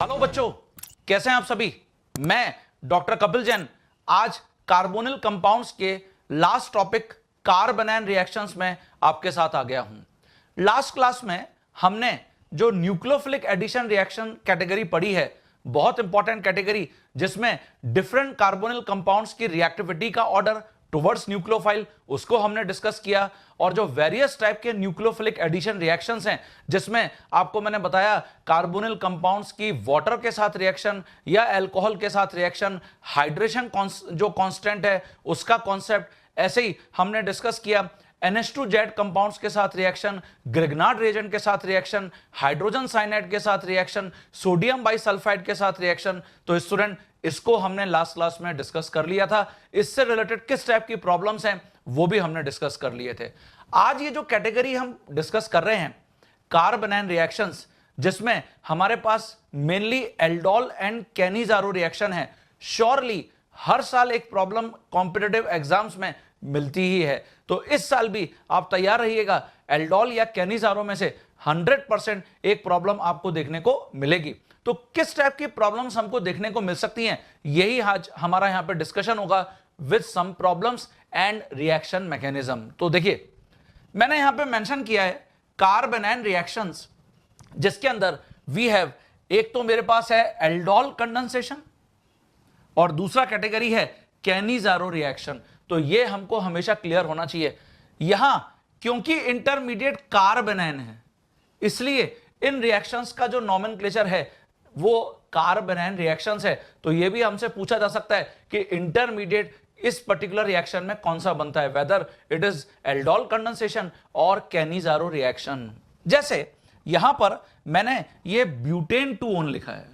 Hello बच्चों, कैसे हैं आप सभी। मैं डॉक्टर कपिल जैन आज कार्बोनिल कंपाउंड्स के लास्ट टॉपिक कार्बन रिएक्शंस में आपके साथ आ गया हूं। लास्ट क्लास में हमने जो न्यूक्लियोफिलिक एडिशन रिएक्शन कैटेगरी पढ़ी है, बहुत इंपॉर्टेंट कैटेगरी, जिसमें डिफरेंट कार्बोनिल कंपाउंड्स की रिएक्टिविटी का ऑर्डर टुवर्ड्स न्यूक्लियोफाइल, उसको हमने डिस्कस किया। और जो वेरियस टाइप के न्यूक्लियोफिलिक एडिशन रिएक्शंस हैं, जिसमें आपको मैंने बताया कार्बोनिल कंपाउंड्स की वाटर के साथ रिएक्शन या अल्कोहल के साथ रिएक्शन, हाइड्रेशन जो कांस्टेंट है उसका कॉन्सेप्ट, ऐसे ही हमने डिस्कस किया NH2 कंपाउंड्स के साथ रिएक्शन, ग्रिग्नार्ड रिएजेंट के साथ रिएक्शन, हाइड्रोजन साइनाइड के साथ रिएक्शन, सोडियम बाइसल्फाइड के साथ रिएक्शन। तो स्टूडेंट, इसको हमने लास्ट क्लास में डिस्कस कर लिया था। इससे रिलेटेड किस टाइप की प्रॉब्लम्स हैं वो भी हमने डिस्कस कर लिए थे। आज ये जो कैटेगरी हम डिस्कस कर रहे हैं कार्बन रिएक्शंस, जिसमें हमारे पास mainly aldol and Cannizzaro reaction है। श्योरली हर साल एक प्रॉब्लम कॉम्पिटिटिव एग्जाम्स में मिलती ही है, तो इस साल भी आप तैयार रहिएगा। एल्डोल या कैनिजारो में से 100% एक प्रॉब्लम आपको देखने को मिलेगी। तो किस टाइप की प्रॉब्लम्स हमको देखने को मिल सकती हैं, यही आज हमारा यहां पे डिस्कशन होगा with some problems and reaction mechanism. तो देखिए, मैंने यहां पे मेंशन किया है कार्बन रिएक्शंस, जिसके अंदर वी हैव, एक तो मेरे पास है एल्डोल कंडेंसेशन और दूसरा कैटेगरी है कैनिजारो रिएक्शन। तो ये हमको हमेशा क्लियर होना चाहिए। यहां क्योंकि इंटरमीडिएट कार्बेनैन है, इसलिए इन रिएक्शंस का जो नॉमेनक्लेचर है वो कार्बेनैन रिएक्शंस है। तो ये भी हमसे पूछा जा सकता है कि इंटरमीडिएट इस पर्टिकुलर रिएक्शन में कौन सा बनता है, whether it is aldol condensation और कैनिजारो रिएक्शन। जैसे यहां पर मैंने ये ब्यूटेन 2-ओन लिखा है,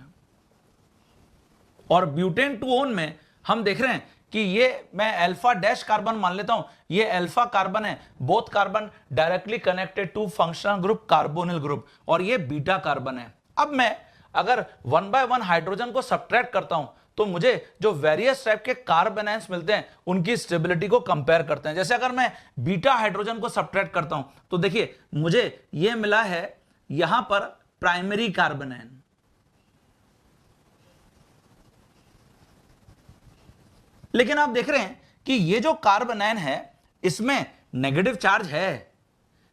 और ब्यूटेन 2-ओन में हम देख रहे हैं कि ये मैं अल्फा डैश कार्बन मान लेता हूं, ये अल्फा कार्बन है, both carbon directly connected to functional group carbonyl group, और ये बीटा कार्बन है। अब मैं अगर 1 by 1 हाइड्रोजन को सब्ट्रैक्ट करता हूं तो मुझे जो वेरियस टाइप के कार्बेनैंस मिलते हैं उनकी स्टेबिलिटी को कंपेयर करते हैं। जैसे अगर मैं बीटा हाइड्रोजन को सब्ट्रैक्ट करता हूं तो देखिए मुझे ये मिला है यहां पर प्राइमरी कार्बेनैन, लेकिन आप देख रहे हैं कि ये जो कार्बोनैन है इसमें नेगेटिव चार्ज है,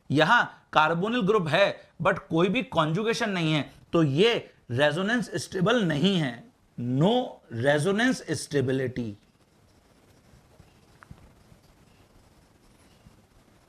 यहां कार्बोनिल ग्रुप है बट कोई भी कॉन्जुगेशन नहीं है, तो ये रेजोनेंस स्टेबल नहीं है, नो रेजोनेंस स्टेबिलिटी।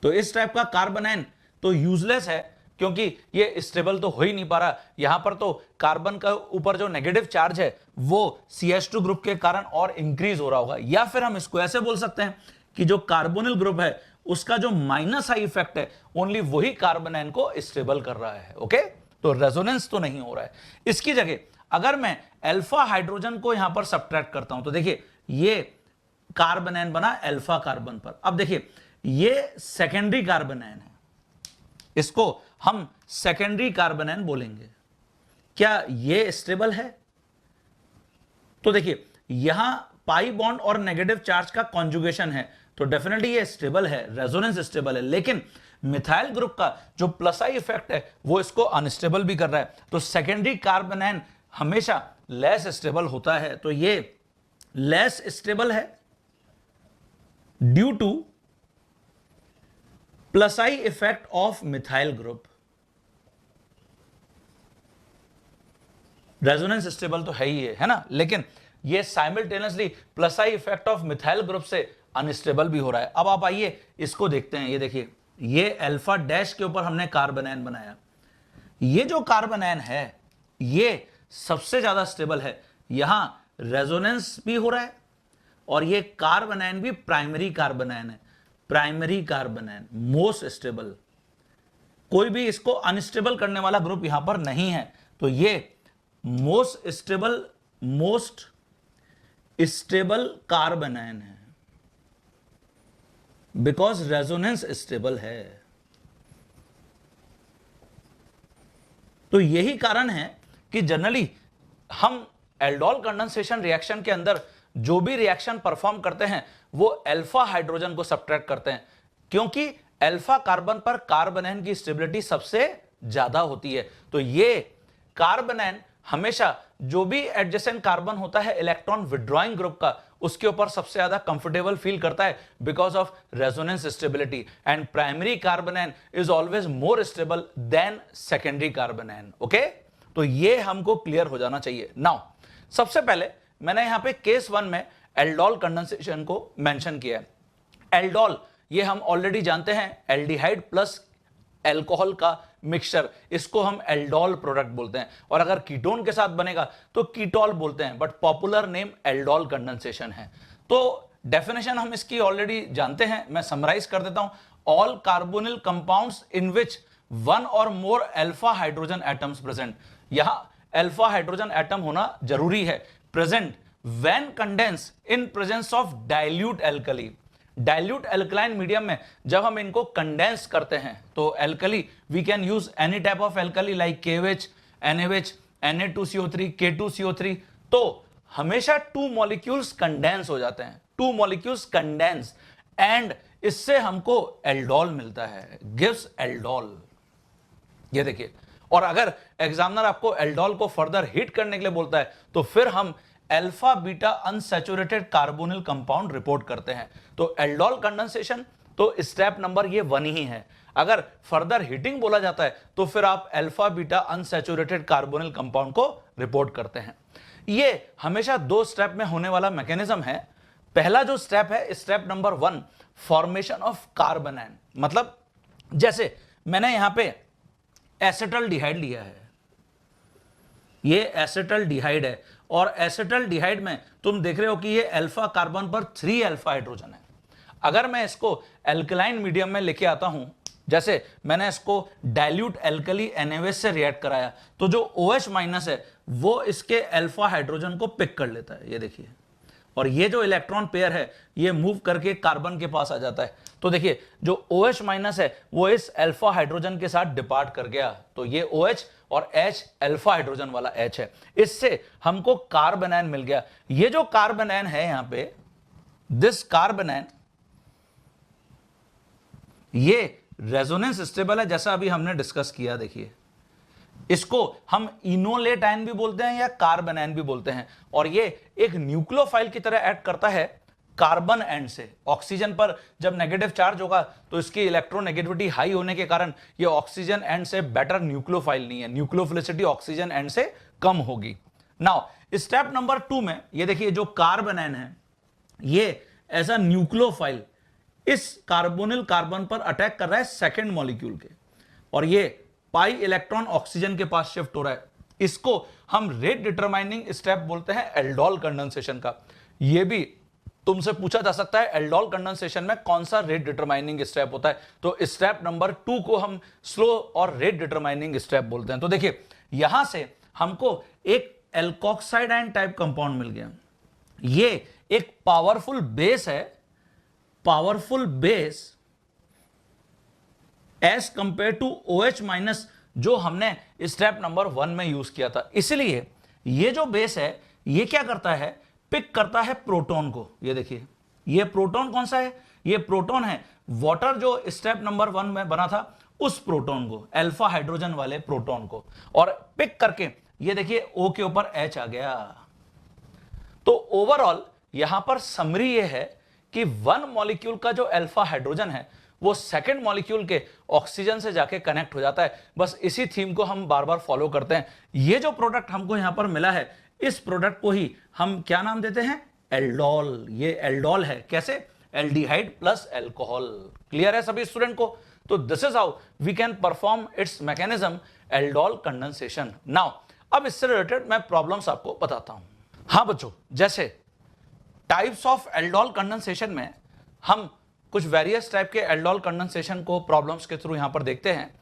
तो इस टाइप का कार्बोनैन तो यूजलेस है, क्योंकि ये स्टेबल तो हो ही नहीं पा रहा। यहां पर तो कार्बन का ऊपर जो नेगेटिव चार्ज है वो CH2 ग्रुप के कारण और इंक्रीज हो रहा होगा। या फिर हम इसको ऐसे बोल सकते हैं कि जो कार्बोनिल ग्रुप है उसका जो माइनस आई इफेक्ट है ओनली वही कार्बोनैन को स्टेबल कर रहा है। ओके, तो रेजोनेंस तो नहीं हो रहा है। इसकी जगह अगर मैं अल्फा हाइड्रोजन को यहां पर सब्ट्रैक्ट करता हूं तो देखिए ये कार्बोनैन बना अल्फा कार्बन पर। अब देखिए ये सेकेंडरी कार्बोनैन है, इसको हम सेकेंडरी कार्बोनैन बोलेंगे। क्या ये स्टेबल है? तो देखिए यहां पाई बॉन्ड और नेगेटिव चार्ज का कॉन्जुगेशन है, तो डेफिनेटली ये स्टेबल है, रेजोनेंस स्टेबल है। लेकिन मिथाइल ग्रुप का जो प्लस आई इफेक्ट है वो इसको अनस्टेबल भी कर रहा है, तो सेकेंडरी कार्बोनैन हमेशा लेस स्टेबल होता है। तो ये लेस स्टेबल है due two plus I effect of methyl group. Resonance stable तो है ही है ना, लेकिन ये simultaneously plus I effect of methyl group से अनस्टेबल भी हो रहा है। अब आप आइए इसको देखते हैं। ये देखिए ये अल्फा डैश के ऊपर हमने कार्बोनैन बनाया, ये जो कार्बोनैन है ये सबसे ज्यादा स्टेबल है, यहां रेजोनेंस भी हो रहा है और ये कार्बोनैन भी प्राइमरी कार्बोनैन है, प्राइमरी कार्बोनैन मोस्ट स्टेबल, कोई भी इसको अनस्टेबल करने वाला ग्रुप यहां पर नहीं है। तो ये मोस्ट स्टेबल कार्बोनैन है बिकॉज रेजोनेंस स्टेबल है। तो यही कारण है कि जनरली हम एल्डोल कंडेंसेशन रिएक्शन के अंदर जो भी रिएक्शन परफॉर्म करते हैं वो अल्फा हाइड्रोजन को सब्ट्रैक्ट करते हैं, क्योंकि अल्फा कार्बन पर कार्बोनैन की स्टेबिलिटी सबसे ज्यादा होती है। तो ये कार्बोनैन हमेशा जो भी एडजेसेंट कार्बन होता है इलेक्ट्रॉन विड्रॉइंग ग्रुप का, उसके ऊपर सबसे ज्यादा कंफर्टेबल फील करता है because of resonance stability, and primary carbanion is always more stable than secondary carbanion. Okay, तो ये हमको क्लियर हो जाना चाहिए। नाउ सबसे पहले मैंने यहां पे केस 1 में एल्डोल कंडेंसेशन को मेंशन किया है। एल्डोल ये हम ऑलरेडी जानते हैं, एल्डिहाइड प्लस एल्कोहल का मिक्सचर, इसको हम एल्डोल प्रोडक्ट बोलते हैं, और अगर कीटोन के साथ बनेगा तो कीटोल बोलते हैं, but popular name aldol condensation है। तो डेफिनेशन हम इसकी ऑलरेडी जानते हैं, मैं समराइज कर देता हूं। All carbonyl compounds in which one or more alpha hydrogen atoms present, यहां अल्फा हाइड्रोजन एटम होना जरूरी है, present when condense in presence of dilute alkali. Dilute alkaline medium में जब हम इनको कंडेंस करते हैं तो alkali we can use any type of alkali like KOH, NaOH, Na2CO3, K2CO3, तो हमेशा 2 मॉलिक्यूल्स कंडेंस हो जाते हैं, 2 मॉलिक्यूल्स कंडेंस, एंड इससे हमको एल्डोल मिलता है, गिव्स एल्डोल। ये देखिए, और अगर एग्जामिनर आपको एल्डोल को फर्दर हीट करने के लिए बोलता है तो फिर हम alpha beta unsaturated carbonyl compound report करते हैं। तो एल्डोल कंडेंसेशन तो स्टेप नंबर ये 1 ही है। अगर फर्दर हीटिंग बोला जाता है तो फिर आप alpha beta unsaturated carbonyl compound को रिपोर्ट करते हैं। ये हमेशा 2 स्टेप में होने वाला मैकेनिज्म है। पहला जो स्टेप है, स्टेप नंबर 1, फॉर्मेशन ऑफ कार्बोनेन, मतलब जैसे मैंने यहां पे एसिटल्डिहाइड लिया है, ये एसिटल्डिहाइड है, और एसिटल्डिहाइड में तुम देख रहे हो कि ये अल्फा कार्बन पर 3 अल्फा हाइड्रोजन है। अगर मैं इसको एल्कलाइन मीडियम में लेके आता हूं, जैसे मैंने इसको डाइल्यूट एल्कली NaOH से रिएक्ट कराया, तो जो OH माइनस है वो इसके अल्फा हाइड्रोजन को पिक कर लेता है, ये देखिए, और ये जो इलेक्ट्रॉन पेयर है ये मूव करके कार्बन के पास आ जाता है। तो देखिए जो OH माइनस है वो इस अल्फा हाइड्रोजन के साथ डिपार्ट कर गया, तो ये OH और H अल्फा हाइड्रोजन वाला H है, इससे हमको कार्बोनेन मिल गया। ये जो कार्बोनेन है यहां पे, दिस कार्बोनेन, ये रेजोनेंस स्टेबल है, जैसा अभी हमने डिस्कस किया। देखिए इसको हम इनोलेट आयन भी बोलते हैं या कार्बोनेन भी बोलते हैं, और ये एक न्यूक्लियोफाइल की तरह एक्ट करता है कार्बन एंड से। ऑक्सीजन पर जब नेगेटिव चार्ज होगा तो इसकी इलेक्ट्रोनेगेटिविटी हाई होने के कारण ये ऑक्सीजन एंड से बेटर न्यूक्लियोफाइल नहीं है, न्यूक्लियोफिलिसिटी ऑक्सीजन एंड से कम होगी। नाउ स्टेप नंबर 2 में ये देखिए जो कार्बोनेन है ये एज अ न्यूक्लियोफाइल इस कार्बोनिल कार्बन पर अटैक कर रहा है सेकेंड मॉलिक्यूल के, और ये पाई इलेक्ट्रॉन ऑक्सीजन के पास शिफ्ट हो रहा है। इसको हम रेट डिटरमाइनिंग स्टेप बोलते हैं एल्डोल कंडेंसेशन का। ये भी तुमसे पूछा जा सकता है एल्डोल कंडेंसेशन में कौन सा रेट डिटरमाइनिंग स्टेप होता है, तो स्टेप नंबर 2 को हम स्लो और रेट डिटरमाइनिंग स्टेप बोलते हैं। तो देखिए यहां से हमको एक एल्कोक्साइड आयन टाइप कंपाउंड मिल गया, ये एक पावरफुल बेस है, powerful base as compare to OH minus जो हमने स्टेप नंबर 1 में यूज किया था। इसलिए ये जो बेस है ये क्या करता है, पिक करता है प्रोटॉन को। ये देखिए ये प्रोटॉन कौन सा है, ये प्रोटॉन है वाटर जो स्टेप नंबर 1 में बना था उस प्रोटॉन को, अल्फा हाइड्रोजन वाले प्रोटॉन को, और पिक करके ये देखिए O के ऊपर H आ गया। तो ओवरऑल यहां पर समरी ये है कि 1 मॉलिक्यूल का जो अल्फा हाइड्रोजन है वो सेकंड मॉलिक्यूल के ऑक्सीजन से जाके कनेक्ट हो जाता है। बस इसी थीम को हम बार बार फॉलो करते हैं। ये जो प्रोडक्ट हमको यहां पर मिला है, इस प्रोडक्ट को ही हम क्या नाम देते हैं, एल्डोल। ये एल्डोल है, कैसे, एल्डिहाइड प्लस एल्कोहल। क्लियर है सभी स्टूडेंट को? तो this is how we can perform its mechanism aldol condensation. Now अब इससे रिलेटेड मैं प्रॉब्लम्स आपको बताता हूं। हाँ बच्चों, जैसे टाइप्स ऑफ एल्डोल कंडेंसेशन में हम कुछ वेरियस टाइप के एल्डोल कंडेंसेशन को प्रॉब्लम्स के थ्रू यहां पर देखते हैं।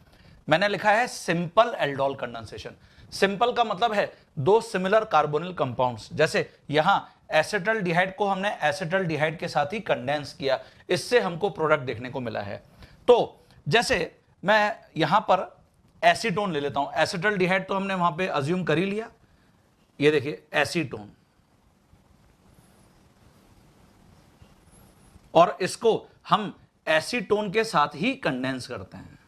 मैंने लिखा है सिंपल एल्डोल कंडेंसेशन। सिंपल का मतलब है 2 सिमिलर कार्बोनिल कंपाउंड्स, जैसे यहां एसिटल्डिहाइड को हमने एसिटल्डिहाइड के साथ ही कंडेंस किया, इससे हमको प्रोडक्ट देखने को मिला है। तो जैसे मैं यहां पर एसीटोन ले लेता हूं, एसिटल्डिहाइड तो हमने वहां पे अज्यूम कर ही लिया, ये देखिए एसीटोन, और इसको हम एसीटोन के साथ ही कंडेंस करते हैं।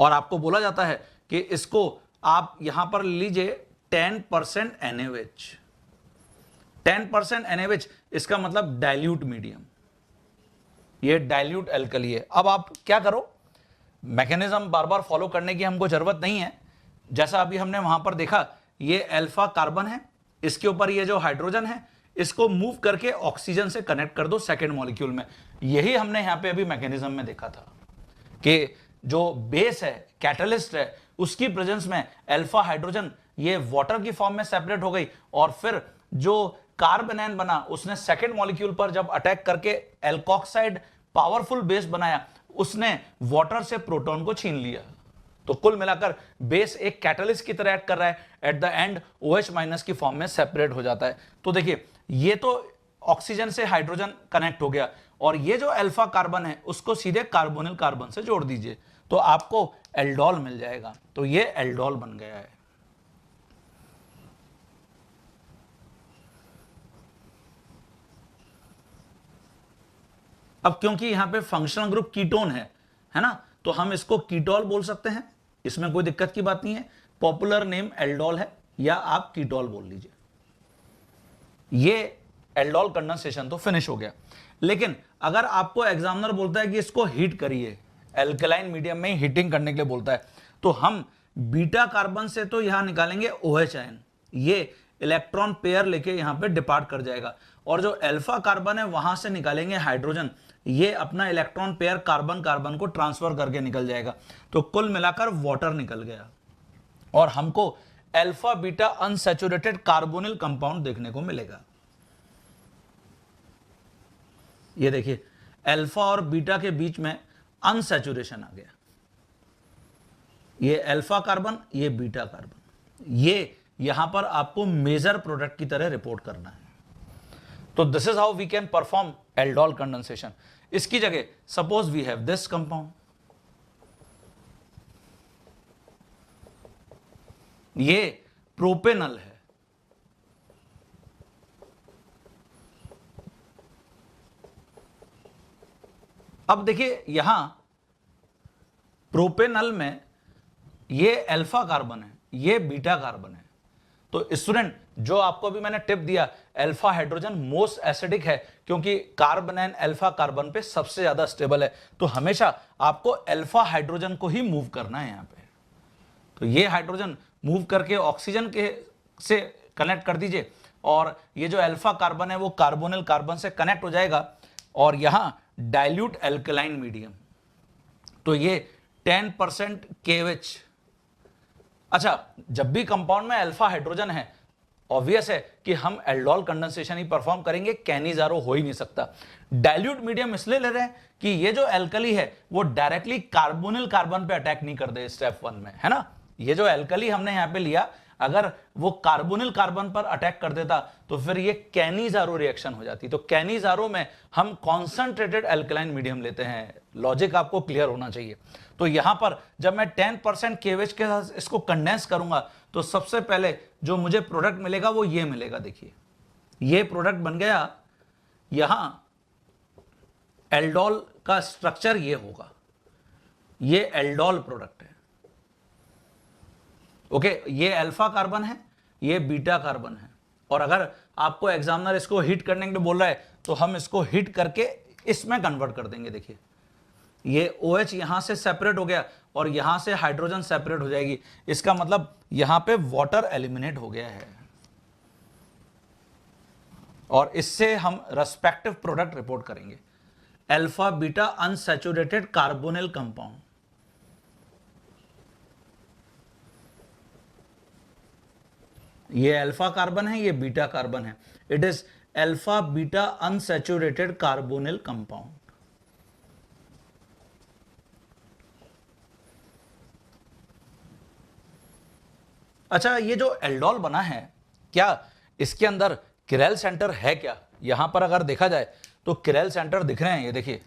और आपको बोला जाता है कि इसको आप यहां पर लीजिए 10% NaOH। 10% NaOH इसका मतलब डाइल्यूट मीडियम, ये डाइल्यूट एल्कली है। अब आप क्या करो, मैकेनिज्म बार बार फॉलो करने की हमको जरूरत नहीं है। जैसा अभी हमने वहां पर देखा, ये अल्फा कार्बन है, इसके ऊपर ये जो हाइड्रोजन है इसको मूव करके ऑक्सीजन से कनेक्ट कर दो सेकेंड मॉलिक्यूल में। यही हमने यहां पे अभी मैकेनिज्म में देखा था कि जो बेस है, कैटलिस्ट है, उसकी प्रेजेंस में अल्फा हाइड्रोजन ये वाटर की फॉर्म में सेपरेट हो गई और फिर जो कार्बेनैन बना उसने सेकेंड मॉलिक्यूल पर जब अटैक करके एल्कोक्साइड पावरफुल बेस बनाया, उसने वाटर से प्रोटॉन को छीन लिया। तो कुल मिलाकर बेस एक कैटलिस्ट की तरह एक्ट कर रहा है, एट द एंड OH- की फॉर्म में सेपरेट हो जाता है। तो देखिए, ये तो ऑक्सीजन से हाइड्रोजन कनेक्ट हो गया और ये जो अल्फा कार्बन है उसको सीधे कार्बोनिल कार्बन से जोड़ दीजिए तो आपको एल्डोल मिल जाएगा। तो ये एल्डोल बन गया है। अब क्योंकि यहां पे फंक्शनल ग्रुप कीटोन है ना, तो हम इसको कीटोल बोल सकते हैं, इसमें कोई दिक्कत की बात नहीं है। पॉपुलर नेम एल्डोल है या आप कीटोल बोल लीजिए। ये एल्डोल कंडेंसेशन तो फिनिश हो गया। लेकिन अगर आपको एग्जामिनर बोलता है कि इसको हीट करिए, एल्कलाइन मीडियम में हीटिंग करने के लिए बोलता है, तो हम बीटा कार्बन से तो यहां निकालेंगे OH आयन, ये इलेक्ट्रॉन पेयर लेके यहां पे डिपार्ट कर जाएगा, और जो अल्फा कार्बन है वहां से निकालेंगे हाइड्रोजन, ये अपना इलेक्ट्रॉन पेयर कार्बन कार्बन को ट्रांसफर करके निकल जाएगा। तो कुल मिलाकर वाटर निकल गया और हमको alpha beta unsaturated carbonyl compound देखने को मिलेगा। ये देखिए, अल्फा और बीटा के बीच में अनसैचुरेशन आ गया। ये अल्फा कार्बन, ये बीटा कार्बन, ये यहां पर आपको मेजर प्रोडक्ट की तरह रिपोर्ट करना है। तो this is how we can perform aldol condensation. इसकी जगह suppose we have this compound, ये प्रोपेनल है, अब देखिए यहां प्रोपेनल में ये अल्फा कार्बन है, ये बीटा कार्बन है। तो स्टूडेंट, जो आपको अभी मैंने टिप दिया, अल्फा हाइड्रोजन मोस्ट एसिडिक है क्योंकि कार्बोनेन अल्फा कार्बन पे सबसे ज्यादा स्टेबल है। तो हमेशा आपको अल्फा हाइड्रोजन को ही मूव करना है यहां पे। तो ये हाइड्रोजन मूव करके ऑक्सीजन के से कनेक्ट कर दीजिए और ये जो अल्फा कार्बन है वो कार्बोनिल कार्बन से कनेक्ट हो जाएगा और यहां डाइल्यूट एल्कलाइन मीडियम, तो ये 10% KOH। अच्छा, जब भी कंपाउंड में अल्फा हाइड्रोजन है, ऑब्वियस है कि हम एल्डोल कंडेंसेशन ही परफॉर्म करेंगे, कैनिजारो हो ही नहीं सकता। डाइल्यूट मीडियम इसलिए ले रहे हैं कि ये जो एल्कली है वो डायरेक्टली कार्बोनिल कार्बन पे अटैक नहीं कर दे स्टेप 1 में, है ना। ये जो एल्कली हमने यहां पे लिया, अगर वो कार्बोनिल कार्बन पर अटैक कर देता तो फिर ये कैनिजारो रिएक्शन हो जाती। तो कैनिजारो में हम कॉन्सेंट्रेटेड एल्कलाइन मीडियम लेते हैं। लॉजिक आपको क्लियर होना चाहिए। तो यहां पर जब मैं 10% KOH के साथ इसको कंडेंस करूंगा तो सबसे पहले जो मुझे प्रोडक्ट मिलेगा वो ये मिलेगा। देखिए, ये प्रोडक्ट बन गया। यहां एल्डोल का स्ट्रक्चर ये होगा, ये एल्डोल प्रोडक्ट है। ओके, ये अल्फा कार्बन है, ये बीटा कार्बन है, और अगर आपको एग्जामिनर इसको हीट करने के लिए बोल रहा है तो हम इसको हीट करके इसमें कन्वर्ट कर देंगे। देखिए, ये OH यहां से सेपरेट हो गया और यहां से हाइड्रोजन सेपरेट हो जाएगी। इसका मतलब यहां पे वाटर एलिमिनेट हो गया है और इससे हम रेस्पेक्टिव प्रोडक्ट रिपोर्ट करेंगे, alpha beta unsaturated carbonyl compound. ये अल्फा कार्बन है, ये बीटा कार्बन है। It is alpha beta unsaturated carbonyl compound. अच्छा, ये जो एल्डोल बना है, क्या इसके अंदर किरेल सेंटर है क्या? यहां पर अगर देखा जाए तो किरेल सेंटर दिख रहे हैं। ये देखिए,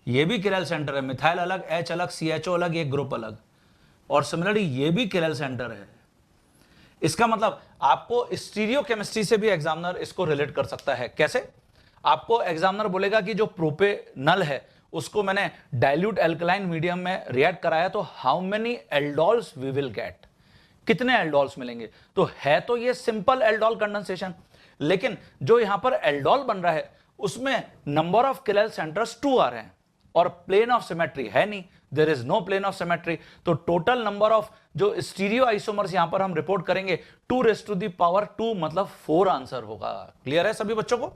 ये भी किरेल सेंटर है, मिथाइल अलग, H अलग, CHO अलग, ये ग्रुप अलग, और सिमिलरली ये भी किरेल सेंटर है। इसका मतलब आपको स्टीरियोकेमिस्ट्री से भी एग्जामिनर इसको रिलेट कर सकता है। कैसे? आपको एग्जामिनर बोलेगा कि जो प्रोपेनल है उसको मैंने डाइल्यूट एल्कलाइन मीडियम में रिएक्ट कराया, तो how many aldols we will get, कितने एल्डोल्स मिलेंगे। तो है तो ये सिंपल एल्डोल कंडेंसेशन, लेकिन जो यहां पर एल्डोल बन रहा है उसमें नंबर ऑफ किरल सेंटर्स 2 आ रहे हैं और प्लेन ऑफ सिमेट्री है नहीं, there is no plane of symmetry. तो टोटल नंबर ऑफ जो स्टीरियो आइसोमर्स यहां पर हम रिपोर्ट करेंगे 2⁻², मतलब 4 आंसर होगा। क्लियर है सभी बच्चों को।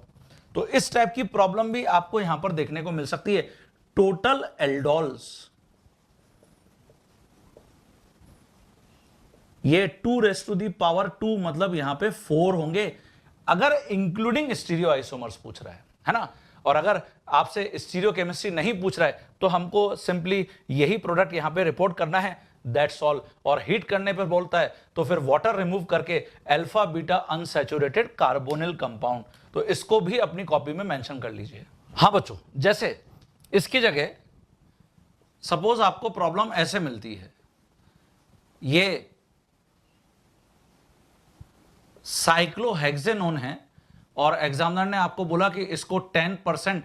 तो इस टाइप की प्रॉब्लम भी आपको यहां पर देखने को मिल सकती है। टोटल एल्डोल्स ये 2⁻², मतलब यहां पे 4 होंगे, अगर इंक्लूडिंग स्टीरियो आइसोमर्स पूछ रहा है ना। और अगर आपसे स्टीरियो केमिस्ट्री नहीं पूछ रहा है तो हमको सिंपली यही प्रोडक्ट यहां पे रिपोर्ट करना है, दैट्स ऑल। और हीट करने पर बोलता है तो फिर वाटर रिमूव करके alpha beta unsaturated carbonyl compound, तो इसको भी अपनी कॉपी में मेंशन कर लीजिए। हाँ बच्चों, जैसे इसकी जगह सपोज आपको प्रॉब्लम ऐसे मिलती है, ये साइक्लोहेक्सेनोन है और एग्जामिनर ने आपको बोला कि इसको 10%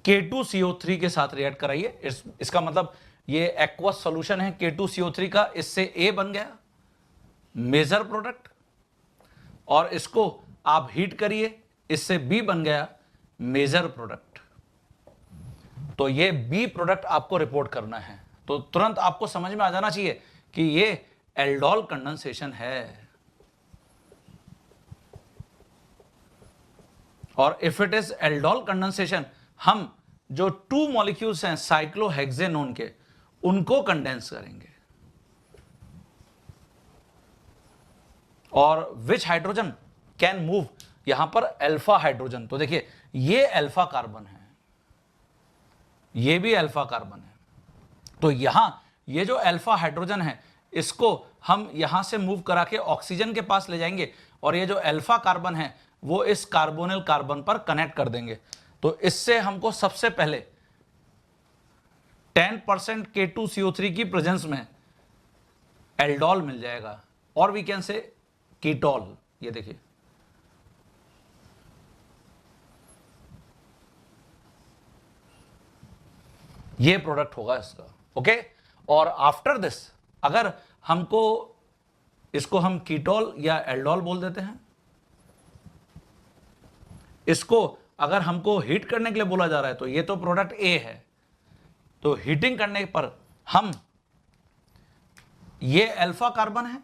K2CO3 के साथ रिएक्ट कराइए। इसका मतलब ये एक्वस सॉल्यूशन है K2CO3 का, इससे A बन गया मेजर प्रोडक्ट, और इसको आप हीट करिए, इससे B बन गया मेजर प्रोडक्ट। तो ये B प्रोडक्ट आपको रिपोर्ट करना है, तो तुरंत आपको समझ में आ जाना चाहिए कि ये एल्डोल कंडेंसेशन है। और if it is aldol condensation, हम जो 2 मॉलिक्यूल्स हैं साइक्लोहेक्सेनोन के, उनको कंडेंस करेंगे। और विच हाइड्रोजन कैन मूव, यहां पर अल्फा हाइड्रोजन, तो देखिए ये अल्फा कार्बन है, ये भी अल्फा कार्बन है, तो यहां ये जो अल्फा हाइड्रोजन है इसको हम यहां से मूव करा के ऑक्सीजन के पास ले जाएंगे, और ये जो अल्फा कार्बन है वो इस कार्बोनिल कार्बन पर कनेक्ट कर देंगे। तो इससे हमको सबसे पहले 10% K2CO3 की प्रेजेंस में एल्डोल मिल जाएगा, और वी कैन से कीटोल। ये देखिए ये प्रोडक्ट होगा इसका, ओके। और आफ्टर दिस अगर हमको इसको हम कीटोल या एल्डोल बोल देते हैं, इसको अगर हमको हीट करने के लिए बोला जा रहा है तो ये तो प्रोडक्ट ए है, तो हीटिंग करने पर हम ये अल्फा कार्बन है,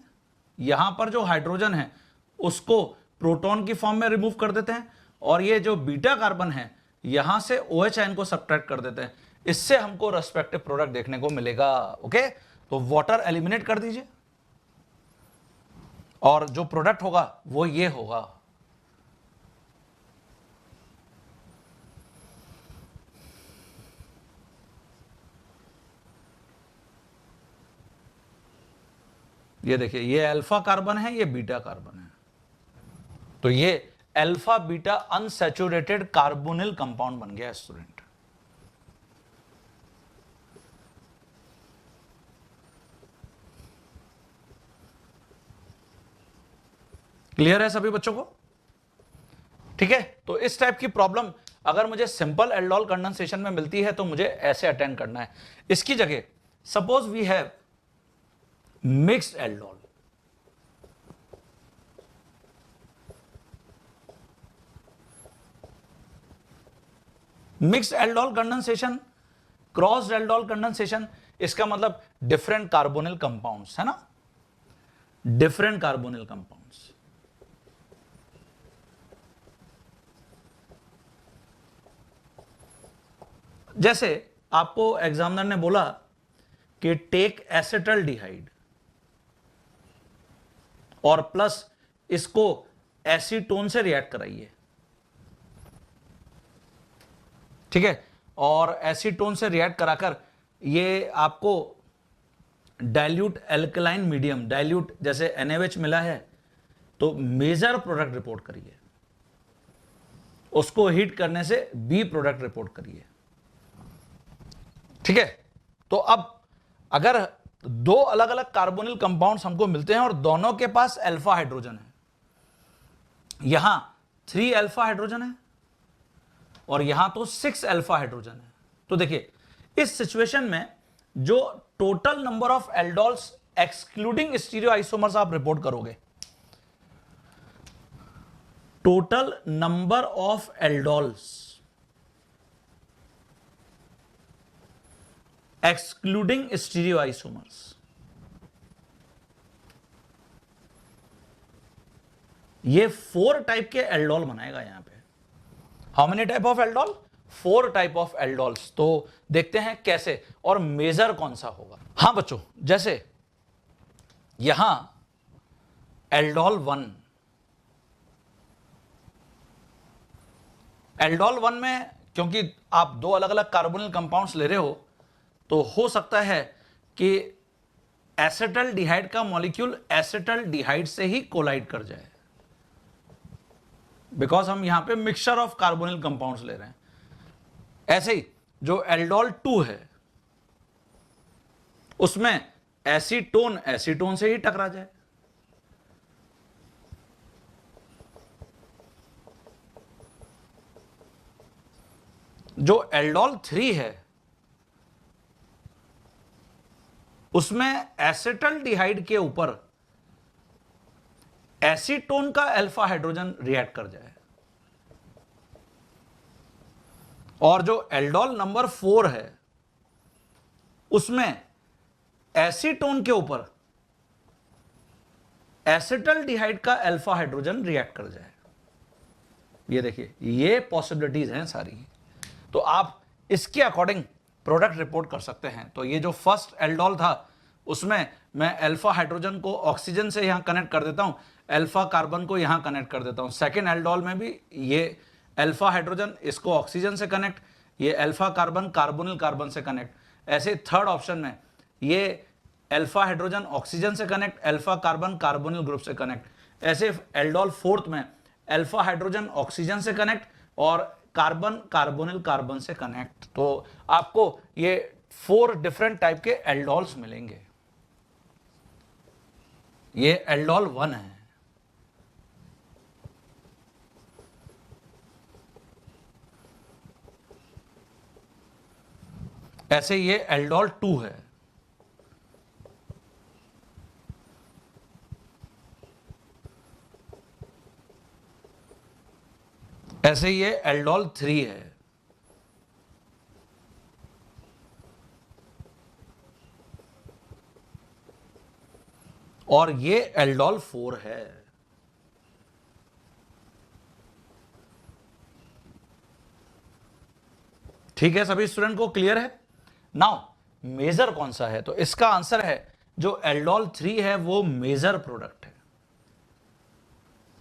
यहां पर जो हाइड्रोजन है उसको प्रोटॉन की फॉर्म में रिमूव कर देते हैं, और ये जो बीटा कार्बन है यहां से OH आयन को सब्ट्रैक्ट कर देते हैं, इससे हमको रेस्पेक्टिव प्रोडक्ट देखने को मिलेगा, ओके। तो वाटर एलिमिनेट कर दीजिए और जो प्रोडक्ट होगा वो ये होगा। ये देखिए ये अल्फा कार्बन है, ये बीटा कार्बन है, तो ये alpha beta unsaturated carbonyl compound बन गया स्टूडेंट। क्लियर है सभी बच्चों को? ठीक है, तो इस टाइप की प्रॉब्लम अगर मुझे सिंपल एल्डोल कंडेंसेशन में मिलती है तो मुझे ऐसे अटेंड करना है। इसकी जगह suppose we have mixed aldol, mixed aldol condensation, crossed aldol condensation, इसका मतलब डिफरेंट कार्बोनिल कंपाउंड्स है ना, डिफरेंट कार्बोनिल कंपाउंड्स। जैसे आपको एग्जामिनर ने बोला कि टेक एसिटल्डिहाइड और प्लस इसको एसीटोन से रिएक्ट कराइए, ठीक है, और एसीटोन से रिएक्ट कराकर ये आपको डाइल्यूट एल्कलाइन मीडियम, डाइल्यूट जैसे NaOH मिला है तो मेजर प्रोडक्ट रिपोर्ट करिए, उसको हीट करने से B प्रोडक्ट रिपोर्ट करिए, ठीक है। तो अब अगर दो अलग अलग कार्बोनिल कंपाउंड्स हमको मिलते हैं और दोनों के पास अल्फा हाइड्रोजन है, यहां 3 अल्फा हाइड्रोजन है और यहां तो 6 अल्फा हाइड्रोजन है, तो देखिए इस सिचुएशन में जो total number of aldols excluding stereoisomers आप रिपोर्ट करोगे, total number of aldols excluding stereoisomers, ये 4 टाइप के एल्डोल बनाएगा यहां पे। How many type of aldol? 4 type of aldols. तो देखते हैं कैसे और मेजर कौन सा होगा। हां बच्चों, जैसे यहां एल्डोल 1, एल्डोल 1 में क्योंकि आप 2 अलग अलग कार्बोनिल कंपाउंड्स ले रहे हो, तो हो सकता है कि एसिटल्डिहाइड का मॉलिक्यूल एसिटल्डिहाइड से ही कोलाइड कर जाए, बिकॉज हम यहां पे मिक्सचर ऑफ कार्बोनिल कंपाउंड्स ले रहे हैं। ऐसे ही जो एल्डोल 2 है, उसमें एसीटोन एसीटोन से ही टकरा जाए। जो एल्डोल 3 है, उसमें एसिटल्डिहाइड के ऊपर एसीटोन का अल्फा हाइड्रोजन रिएक्ट कर जाए। और जो एल्डोल नंबर 4 है, उसमें एसीटोन के ऊपर एसिटल्डिहाइड का अल्फा हाइड्रोजन रिएक्ट कर जाए। ये देखिए, ये पॉसिबिलिटीज हैं सारी। तो आप इसके अकॉर्डिंग प्रोडक्ट रिपोर्ट कर सकते हैं। तो ये जो फर्स्ट एल्डोल था, उसमें मैं अल्फा हाइड्रोजन को ऑक्सीजन से यहां कनेक्ट कर देता हूं, अल्फा कार्बन को यहां कनेक्ट कर देता हूं। सेकेंड एल्डोल में भी ये अल्फा हाइड्रोजन, इसको ऑक्सीजन से कनेक्ट, ये अल्फा कार्बन कार्बोनिल कार्बन से कनेक्ट। ऐसे थर्ड ऑप्शन में ये अल्फा हाइड्रोजन ऑक्सीजन से connect, alpha carbon carbonyl group से कनेक्ट। ऐसे एल्डोल 4 में अल्फा हाइड्रोजन ऑक्सीजन से कनेक्ट और कार्बन कार्बोनिल कार्बन से कनेक्ट। तो आपको ये 4 डिफरेंट टाइप के एल्डोल्स मिलेंगे। ये एल्डोल 1 है। ऐसे ये एल्डोल 2 है। ऐसे ये एल्डोल 3 है। और ये एल्डोल 4 है। ठीक है, सभी स्टूडेंट को क्लियर है? नाउ मेजर कौन सा है? तो इसका आंसर है जो एल्डोल 3 है वो मेजर प्रोडक्ट है।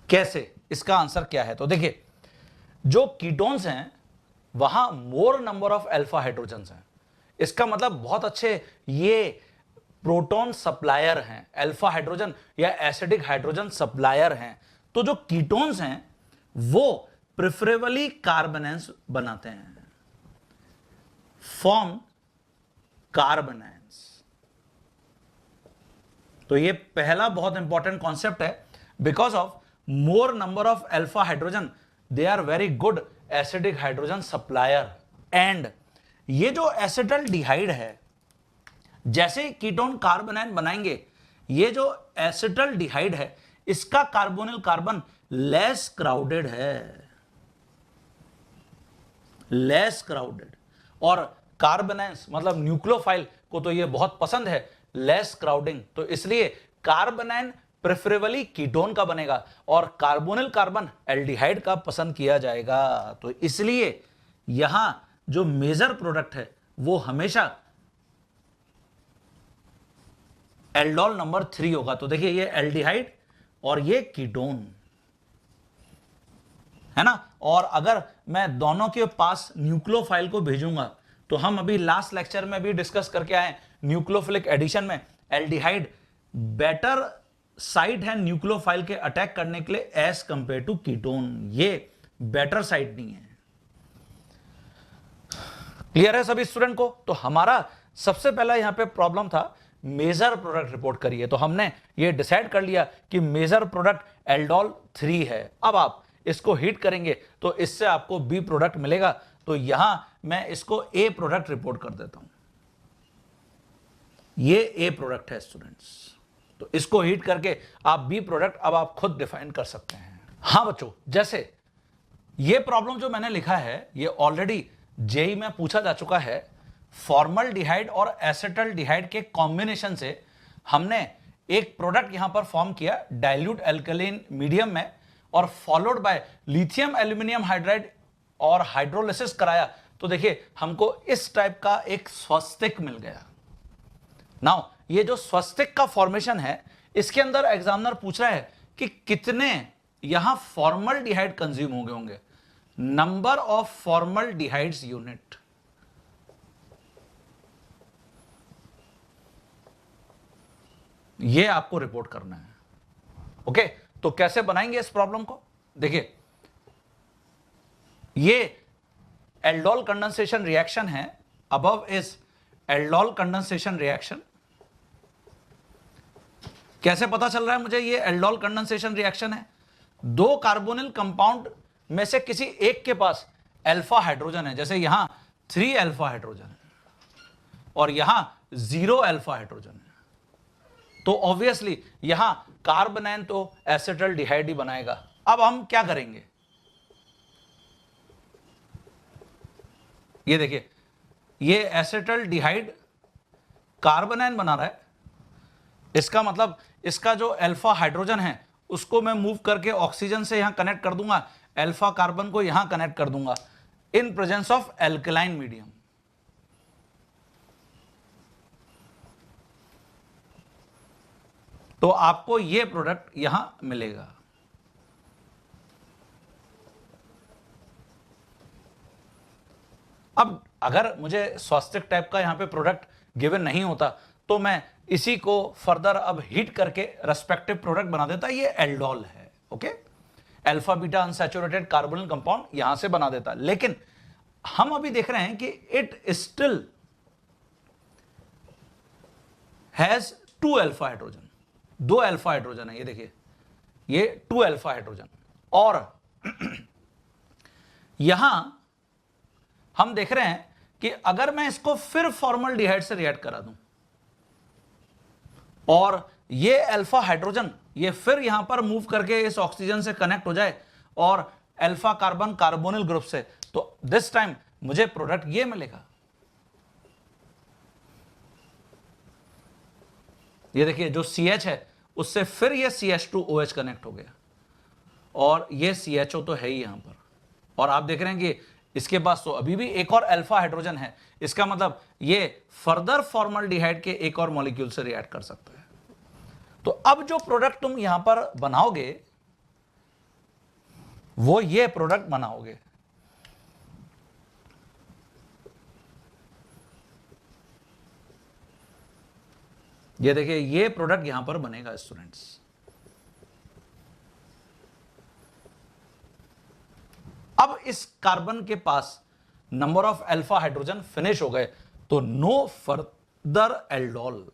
कैसे? इसका आंसर क्या है? तो देखिए, जो कीटोन्स हैं वहां मोर नंबर ऑफ अल्फा हाइड्रोजन्स हैं। इसका मतलब बहुत अच्छे ये प्रोटॉन सप्लायर हैं, अल्फा हाइड्रोजन या एसिडिक हाइड्रोजन सप्लायर हैं। तो जो कीटोन्स हैं वो प्रेफरेबली कार्बोनेंस बनाते हैं, फॉर्म कार्बोनेंस। तो ये पहला बहुत इंपॉर्टेंट कॉन्सेप्ट है। Because of more number of alpha hydrogen, they are very good acidic hydrogen supplier. And ये जो एसिटल्डिहाइड है, जैसे कीटोन कार्बोनेन बनाएंगे, ये जो एसिटल्डिहाइड है इसका कार्बोनिल कार्बन लेस क्राउडेड है, लेस क्राउडेड। और कार्बोनेंस मतलब न्यूक्लियोफाइल को तो ये बहुत पसंद है लेस क्राउडिंग। तो इसलिए कार्बोनेन प्रेफरेबली कीटोन का बनेगा और कार्बोनिल कार्बन एल्डिहाइड का पसंद किया जाएगा। तो इसलिए यहां जो मेजर प्रोडक्ट है वो हमेशा एल्डोल नंबर 3 होगा। तो देखिए, ये एल्डिहाइड और ये कीटोन है ना। और अगर मैं दोनों के पास न्यूक्लियोफाइल को भेजूंगा, तो हम अभी लास्ट लेक्चर में भी डिस्कस करके आए, न्यूक्लियोफिलिक एडिशन में एल्डिहाइड बेटर साइट है न्यूक्लियोफाइल के अटैक करने के लिए एज कंपेयर टू कीटोन। ये बेटर साइट नहीं है। क्लियर है सभी स्टूडेंट को? तो हमारा सबसे पहला यहां पे प्रॉब्लम था मेजर प्रोडक्ट रिपोर्ट करिए। तो हमने ये डिसाइड कर लिया कि मेजर प्रोडक्ट एल्डोल 3 है। अब आप इसको हीट करेंगे तो इससे आपको बी प्रोडक्ट मिलेगा। तो यहां मैं इसको ए प्रोडक्ट रिपोर्ट कर देता हूं। ये ए प्रोडक्ट है स्टूडेंट्स, तो इसको हीट करके आप बी प्रोडक्ट अब आप खुद डिफाइन कर सकते हैं। हां बच्चों, जैसे ये प्रॉब्लम जो मैंने लिखा है ये ऑलरेडी जेई में पूछा जा चुका है। फॉर्मल्डिहाइड और एसिटल्डिहाइड के कॉम्बिनेशन से हमने एक प्रोडक्ट यहां पर फॉर्म किया डाइल्यूट एल्कलीन मीडियम में, और followed by lithium aluminium hydride और हाइड्रोलिसिस कराया, तो देखिए हमको इस टाइप का एक स्वस्तिक मिल गया। नाउ ये जो स्वस्तिक का फॉर्मेशन है, इसके अंदर एग्जामिनर पूछ रहा है कि कितने यहां फॉर्मल्डिहाइड कंज्यूम हो गए होंगे, नंबर ऑफ फॉर्मल्डिहाइड्स यूनिट। ये आपको रिपोर्ट करना है। ओके, तो कैसे बनाएंगे इस प्रॉब्लम को? देखिए, ये एल्डोल कंडेंसेशन रिएक्शन है। Above is aldol condensation reaction. कैसे पता चल रहा है मुझे ये एल्डोल कंडेंसेशन रिएक्शन है? दो कार्बोनिल कंपाउंड में से किसी एक के पास अल्फा हाइड्रोजन है, जैसे यहां 3 अल्फा हाइड्रोजन है और यहां 0 अल्फा हाइड्रोजन है, तो ऑब्वियसली यहां कार्बोनाइन तो एसिटल्डिहाइड ही बनाएगा। अब हम क्या करेंगे, ये देखिए, ये एसिटल्डिहाइड कार्बोनाइन बना रहा है, इसका मतलब इसका जो अल्फा हाइड्रोजन है उसको मैं मूव करके ऑक्सीजन से यहां कनेक्ट कर दूंगा, अल्फा कार्बन को यहां कनेक्ट कर दूंगा इन प्रेजेंस ऑफ एल्कलाइन मीडियम। तो आपको यह प्रोडक्ट यहां मिलेगा। अब अगर मुझे स्वास्तिक टाइप का यहां पे प्रोडक्ट गिवन नहीं होता तो मैं इसी को फर्दर अब हीट करके रेस्पेक्टिव प्रोडक्ट बना देता। ये एल्डोल है, okay, alpha beta unsaturated carbonyl compound यहां से बना देता। लेकिन हम अभी देख रहे हैं कि it still has 2 alpha hydrogen, 2 alpha hydrogen है, ये देखिए, ये 2 अल्फा हाइड्रोजन। और यहां हम देख रहे हैं कि अगर मैं इसको फिर फॉर्मल्डिहाइड से रिएक्ट करा दूं और ये अल्फा हाइड्रोजन ये फिर यहां पर मूव करके इस ऑक्सीजन से कनेक्ट हो जाए और अल्फा कार्बन कार्बोनिल ग्रुप से, तो दिस टाइम मुझे प्रोडक्ट ये मिलेगा। ये देखिए, जो CH है उससे फिर ये CH2OH कनेक्ट हो गया और ये CHO तो है ही यहां पर, और आप देख रहे हैं कि इसके पास तो अभी भी एक और अल्फा हाइड्रोजन है। इसका मतलब ये फर्दर फॉर्मल्डिहाइड के एक और मॉलिक्यूल से रिएक्ट कर सकता है। तो अब जो प्रोडक्ट तुम यहां पर बनाओगे वो ये प्रोडक्ट बनाओगे। ये देखिए, ये प्रोडक्ट यहां पर बनेगा स्टूडेंट्स। अब इस कार्बन के पास number of alpha hydrogen finish हो गए, तो नो फर्दर एल्डोल।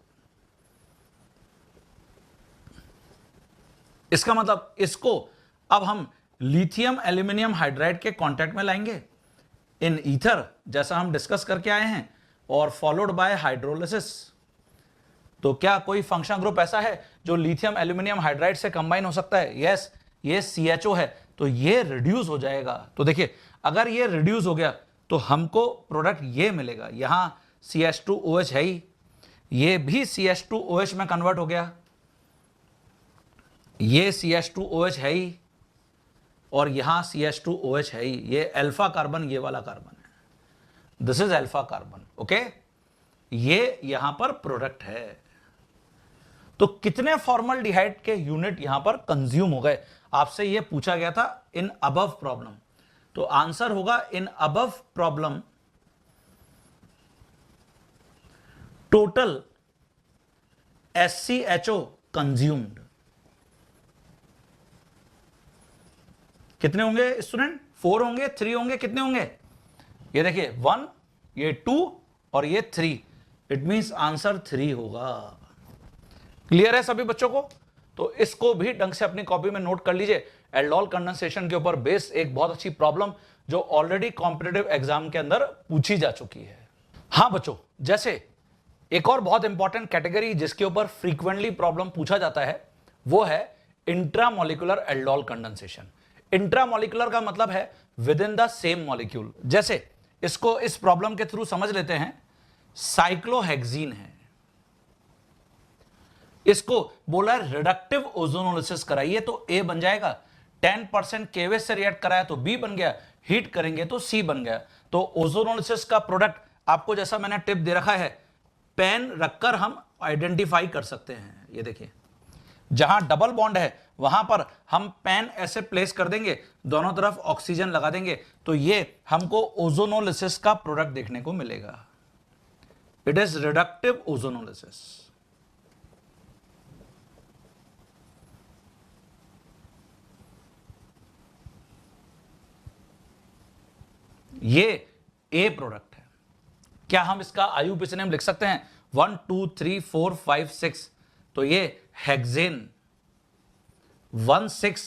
इसका मतलब इसको अब हम लिथियम एल्यूमिनियम हाइड्राइड के कांटेक्ट में लाएंगे इन ईथर, जैसा हम डिस्कस करके आए हैं, और फॉलोड बाय हाइड्रोलिसिस। तो क्या कोई फंक्शनल ग्रुप ऐसा है जो लिथियम एल्यूमिनियम हाइड्राइड से कंबाइन हो सकता है? यस, ये CHO है, तो ये रिड्यूस हो जाएगा। तो देखिए, अगर ये रिड्यूस हो गया तो हमको प्रोडक्ट ये मिलेगा। यहां CH2OH है ही, ये भी CH2OH में कन्वर्ट हो गया, ये CH2OH है ही, और यहां CH2OH है ही। ये अल्फा कार्बन, ये वाला कार्बन है, this is alpha carbon, okay. ये यहां पर प्रोडक्ट है। तो कितने फॉर्मल्डिहाइड के यूनिट यहां पर कंज्यूम हो गए, आपसे यह पूछा गया था इन अबव प्रॉब्लम। तो आंसर होगा in above problem total SCHO consumed कितने होंगे स्टूडेंट? 4 होंगे, 3 होंगे, कितने होंगे? ये देखिए, 1, ये 2 और ये 3। इट मींस आंसर 3 होगा। क्लियर है सभी बच्चों को? तो इसको भी ढंग से अपनी कॉपी में नोट कर लीजिए एल्डोल कंडेंसेशन के ऊपर बेस्ड एक बहुत अच्छी प्रॉब्लम जो ऑलरेडी कॉम्पिटिटिव एग्जाम के अंदर पूछी जा चुकी है। हां बच्चों, जैसे एक और बहुत इंपॉर्टेंट कैटेगरी जिसके ऊपर फ्रीक्वेंटली प्रॉब्लम पूछा जाता है वो है इंट्रामोलिकुलर एल्डोल कंडेंसेशन। इंट्रामोलिकुलर का मतलब है with in the same molecule. जैसे इसको इस प्रॉब्लम के थ्रू समझ लेते हैं, साइक्लोहेक्सीन है, इसको बोला रिडक्टिव ओजोनोलिसिस कराइए तो ए बन जाएगा, 10% केवेज से रिएक्ट कराया तो बी बन गया, हीट करेंगे तो सी बन गया। तो ओजोनोलिसिस का प्रोडक्ट आपको जैसा मैंने टिप दे रखा है, पेन रखकर हम आइडेंटिफाई कर सकते हैं। ये देखिए, जहां डबल बॉन्ड है वहां पर हम पेन ऐसे प्लेस कर देंगे, दोनों तरफ ऑक्सीजन लगा देंगे तो ये हमको ओजोनोलिसिस का प्रोडक्ट देखने को मिलेगा। It is reductive ozonolysis. ये ए प्रोडक्ट है। क्या हम इसका आईयूपीएसी नेम लिख सकते हैं? 1 2 3 4 5 6। तो ये हेक्सेन 1,6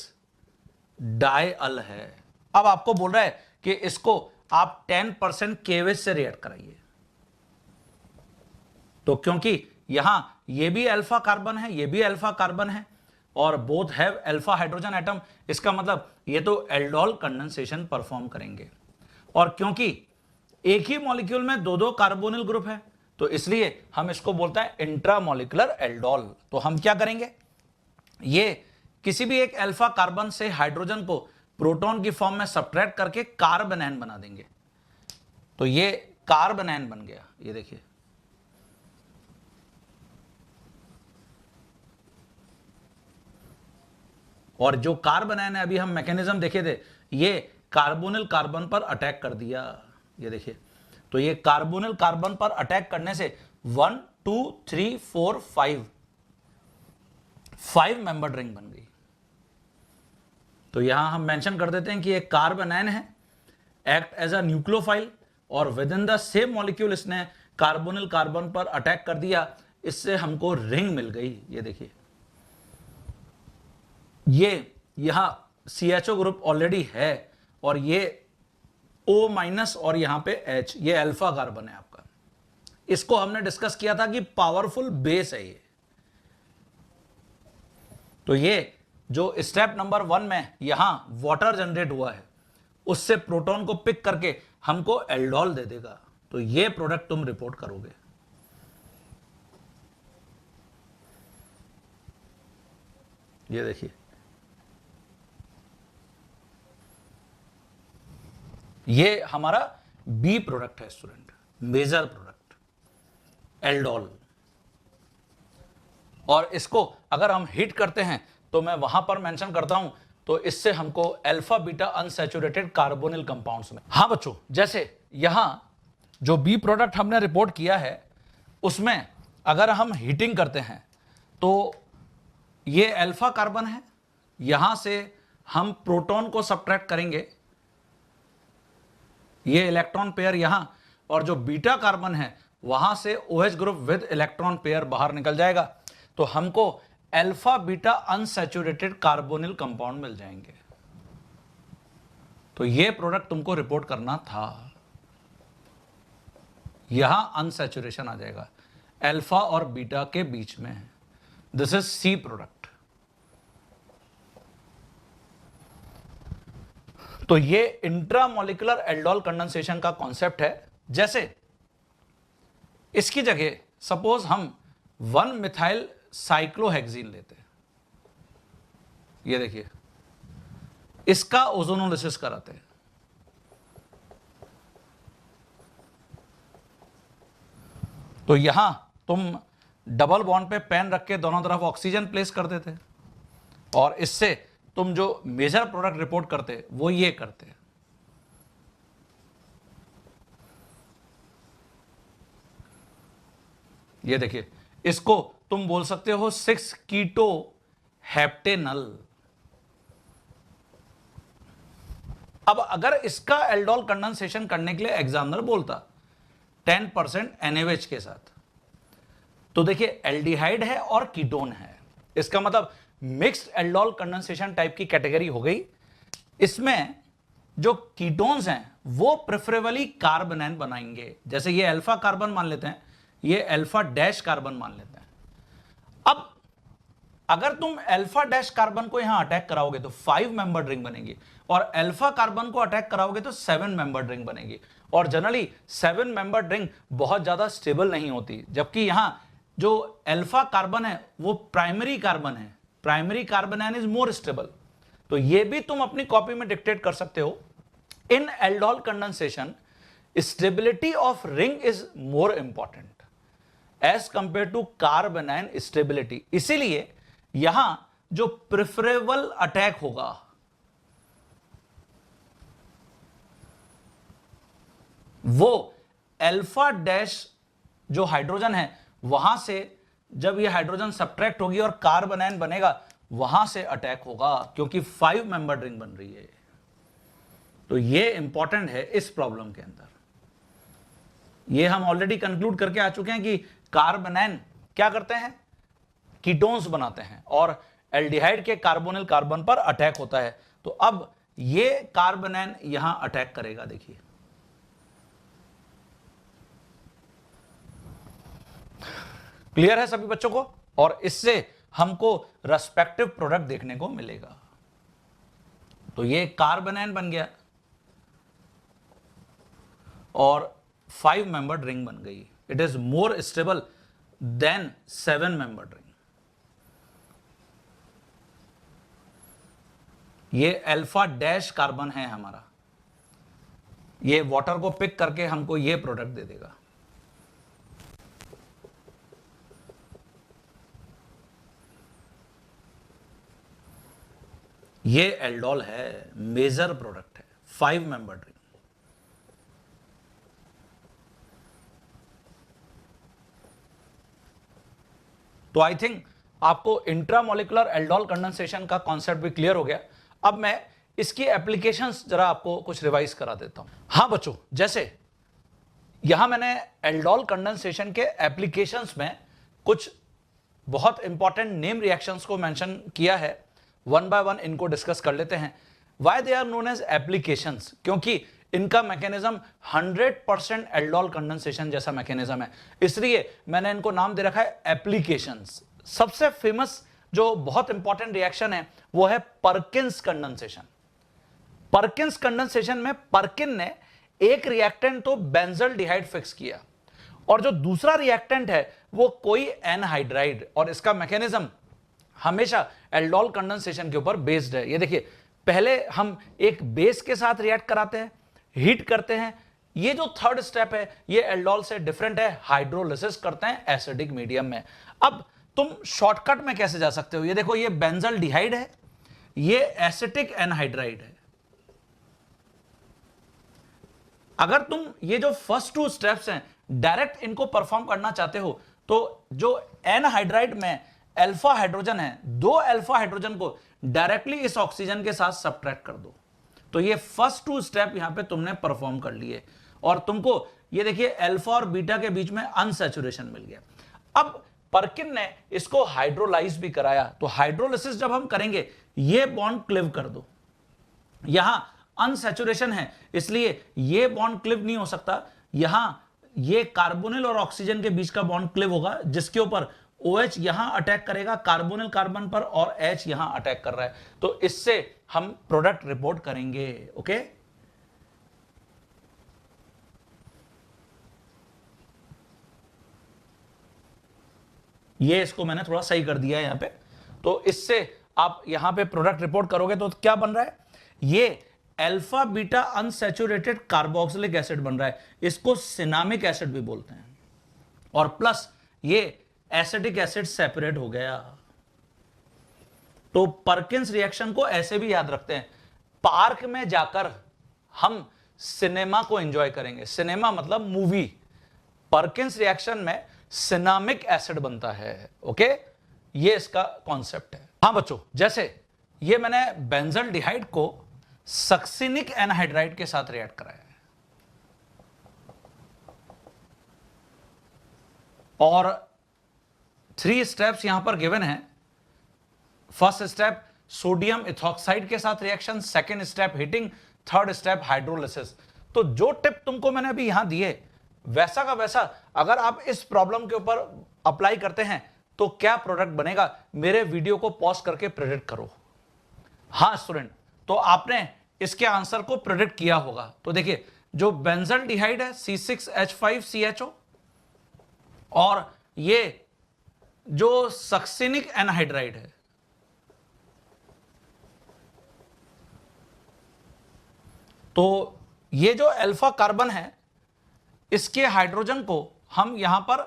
डायअल है। अब आपको बोल रहा है कि इसको आप 10% केवेज से रिएक्ट कराइए, तो क्योंकि यहां ये भी अल्फा कार्बन है, ये भी अल्फा कार्बन है और both have alpha hydrogen atom, इसका मतलब ये तो एल्डोल कंडेंसेशन परफॉर्म करेंगे। और क्योंकि एक ही मॉलिक्यूल में दो दो कार्बोनिल ग्रुप है तो इसलिए हम इसको बोलते हैं इंट्रामोलिकुलर एल्डोल। तो हम क्या करेंगे, ये किसी भी एक अल्फा कार्बन से हाइड्रोजन को प्रोटॉन की फॉर्म में सब्ट्रैक्ट करके कार्बोनेन बना देंगे। तो ये कार्बोनेन बन गया, ये देखिए। और जो कार्बोनेन है, अभी हम मैकेनिज्म देखे थे, ये कार्बोनिल कार्बन पर अटैक कर दिया, ये देखिए। तो ये कार्बोनिल कार्बन पर अटैक करने से 1 2 3 4 5 मेंबर्ड रिंग बन गई। तो यहां हम मेंशन कर देते हैं कि एक कार्बोनेन है, एक्ट एज अ न्यूक्लियोफाइल और with in the same molecule इसने कार्बोनिल कार्बन पर अटैक कर दिया, इससे हमको रिंग मिल गई। ये देखिए, ये यहां CHO ग्रुप ऑलरेडी है और ये O- और यहां पे H, ये अल्फा कार्बन है आपका। इसको हमने डिस्कस किया था कि पावरफुल बेस है ये। तो ये जो स्टेप नंबर 1 में यहां वाटर जनरेट हुआ है, उससे प्रोटॉन को पिक करके हमको एल्डोल दे देगा। तो ये प्रोडक्ट तुम रिपोर्ट करोगे। ये देखिए, ये हमारा बी प्रोडक्ट है स्टूडेंट, मेजर प्रोडक्ट एल्डोल। और इसको अगर हम हिट करते हैं तो मैं वहां पर मेंशन करता हूं, तो इससे हमको alpha beta unsaturated carbonyl compounds में। हां बच्चों, जैसे यहां जो बी प्रोडक्ट हमने रिपोर्ट किया है उसमें अगर हम हीटिंग करते हैं तो ये अल्फा कार्बन है, यहां से हम प्रोटॉन को सब्ट्रैक्ट करेंगे, ये इलेक्ट्रॉन पेयर यहां, और जो बीटा कार्बन है वहां से OH group with electron pair बाहर निकल जाएगा। तो हमको alpha beta unsaturated carbonyl compound मिल जाएंगे। तो ये प्रोडक्ट तुमको रिपोर्ट करना था। यहां अनसैचुरेशन आ जाएगा अल्फा और बीटा के बीच में। This is C product. तो ये इंट्रामोलिकुलर एल्डोल कंडेंसेशन का कॉन्सेप्ट है। जैसे इसकी जगह सपोज हम 1 मिथाइल साइक्लोहेक्सीन लेते हैं, ये देखिए, इसका ओजोनोलिसिस कराते हैं। तो यहां तुम डबल बॉन्ड पे पेन रख के दोनों तरफ ऑक्सीजन प्लेस कर देते और इससे तुम जो मेजर प्रोडक्ट रिपोर्ट करते वो ये करते। ये देखिए, इसको तुम बोल सकते हो 6 कीटो हेप्टेनल। अब अगर इसका एल्डोल कंडेंसेशन करने के लिए एग्जामिनर बोलता 10% NaOH के साथ, तो देखिए एल्डिहाइड है और कीटोन है, इसका मतलब मिक्स्ड एल्डोल कंडेंसेशन टाइप की कैटेगरी हो गई। इसमें जो कीटोन्स हैं वो प्रेफरेबली कार्बोनेन बनाएंगे। जैसे ये अल्फा कार्बन मान लेते हैं, ये अल्फा डैश कार्बन मान लेते हैं। अब अगर तुम अल्फा डैश कार्बन को यहां अटैक कराओगे तो 5 मेंबर रिंग बनेगी, और अल्फा कार्बन को अटैक कराओगे तो 7 मेंबर रिंग बनेगी। और जनरली 7 मेंबर रिंग बहुत ज्यादा स्टेबल नहीं होती, जबकि यहां जो अल्फा कार्बन है वो प्राइमरी कार्बन है, primary carbon is more stable. तो ये भी तुम अपनी कॉपी में डिक्टेट कर सकते हो। In aldol condensation stability of ring is more important as compare to carbanion stability. इसीलिए यहां जो प्रेफरेबल अटैक होगा वो अल्फा डैश जो हाइड्रोजन है वहां से, जब ये हाइड्रोजन सब्ट्रैक्ट होगी और कार्बोनाइन बनेगा वहां से अटैक होगा, क्योंकि 5 मेंबर रिंग बन रही है। तो ये इंपॉर्टेंट है इस प्रॉब्लम के अंदर। ये हम ऑलरेडी कंक्लूड करके आ चुके हैं कि कार्बोनाइन क्या करते हैं, कीटोन्स बनाते हैं, और एल्डिहाइड के कार्बोनिल कार्बन पर अटैक होता है। तो अब ये कार्बोनाइन यहां अटैक करेगा। देखिए क्लियर है सभी बच्चों को, और इससे हमको रेस्पेक्टिव प्रोडक्ट देखने को मिलेगा। तो ये कार्बोनाइन बन गया और 5 मेंबर्ड रिंग बन गई। It is more stable then 7 membered ring. ये अल्फा डैश कार्बन है हमारा, ये वाटर को पिक करके हमको ये प्रोडक्ट दे देगा। ये एल्डोल है, मेजर प्रोडक्ट है, 5 मेंबर्ड रिंग। तो आई थिंक आपको इंट्रामोलिकुलर एल्डोल कंडेंसेशन का कॉन्सेप्ट भी क्लियर हो गया। अब मैं इसकी एप्लीकेशंस जरा आपको कुछ रिवाइज करा देता हूं। हां बच्चों, जैसे यहां मैंने एल्डोल कंडेंसेशन के एप्लीकेशंस में कुछ बहुत इंपॉर्टेंट नेम रिएक्शंस को मेंशन किया है। वन बाय वन इनको डिस्कस कर लेते हैं। Why they are known as applications, क्योंकि इनका मैकेनिज्म 100% एल्डोल कंडेंसेशन जैसा मैकेनिज्म है, इसलिए मैंने इनको नाम दे रखा है एप्लीकेशंस। सबसे फेमस जो बहुत इंपॉर्टेंट रिएक्शन है वो है परकिंस कंडेंसेशन। परकिंस कंडेंसेशन में परकिन ने एक रिएक्टेंट तो बेंजल्डिहाइड फिक्स किया, और जो दूसरा रिएक्टेंट है वो कोई एनहाइड्राइड, और इसका मैकेनिज्म हमेशा एल्डोल कंडेंसेशन के ऊपर बेस्ड है। ये देखिए, पहले हम एक बेस के साथ रिएक्ट कराते हैं, हीट करते हैं। ये जो थर्ड स्टेप है ये एल्डोल से डिफरेंट है, हाइड्रोलिसिस करते हैं एसिडिक मीडियम में। अब तुम शॉर्टकट में कैसे जा सकते हो, ये देखो, ये बेंजल्डिहाइड है, ये एसिटिक एनहाइड्राइड है। अगर तुम ये जो फर्स्ट 2 स्टेप्स हैं डायरेक्ट इनको परफॉर्म करना चाहते हो, तो जो एनहाइड्राइड में अल्फा हाइड्रोजन है, 2 अल्फा हाइड्रोजन को डायरेक्टली इस ऑक्सीजन के साथ सब्ट्रैक्ट कर दो। तो ये फर्स्ट 2 स्टेप यहां पे तुमने परफॉर्म कर लिए, और तुमको ये देखिए अल्फा और बीटा के बीच में अनसैचुरेशन मिल गया। अब परकिन ने इसको हाइड्रोलाइज भी कराया। तो हाइड्रोलिसिस जब हम करेंगे, ये बॉन्ड क्लिव कर दो, यहां अनसैचुरेशन है इसलिए ये बॉन्ड क्लिव नहीं हो सकता, यहां ये कार्बोनिल और ऑक्सीजन के बीच का बॉन्ड क्लिव होगा, जिसके ऊपर OH यहां अटैक करेगा कार्बोनिल कार्बन पर, और H यहां अटैक कर रहा है। तो इससे हम प्रोडक्ट रिपोर्ट करेंगे। ओके, ये इसको मैंने थोड़ा सही कर दिया है यहां पे। तो इससे आप यहां पे प्रोडक्ट रिपोर्ट करोगे तो क्या बन रहा है, ये alpha beta unsaturated carboxylic acid बन रहा है, इसको सिनामिक एसिड भी बोलते हैं, और प्लस ये एसिडिक एसिड सेपरेट हो गया। तो परकिंस रिएक्शन को ऐसे भी याद रखते हैं, पार्क में जाकर हम सिनेमा को एंजॉय करेंगे, सिनेमा मतलब मूवी, परकिंस रिएक्शन में सिनामिक एसिड बनता है। ओके, ये इसका कॉन्सेप्ट है। हां बच्चों, जैसे ये मैंने बेंजल्डिहाइड को सक्सिनिक एनहाइड्राइड के साथ रिएक्ट कराया है, और 3 स्टेप्स यहां पर गिवन है। फर्स्ट स्टेप सोडियम इथॉक्साइड के साथ reaction, second step heating, third step hydrolysis. तो जो टिप तुमको मैंने अभी यहां दिए वैसा का वैसा अगर आप इस प्रॉब्लम के ऊपर अप्लाई करते हैं तो क्या प्रोडक्ट बनेगा, मेरे वीडियो को पॉज करके प्रेडिक्ट करो। हाँ स्टूडेंट, तो आपने इसके आंसर को प्रेडिक्ट किया होगा। तो देखिए जो बेंजल्डिहाइड है C6H5CHO और ये जो सक्सिनिक एनहाइड्राइड है, तो ये जो अल्फा कार्बन है इसके हाइड्रोजन को हम यहां पर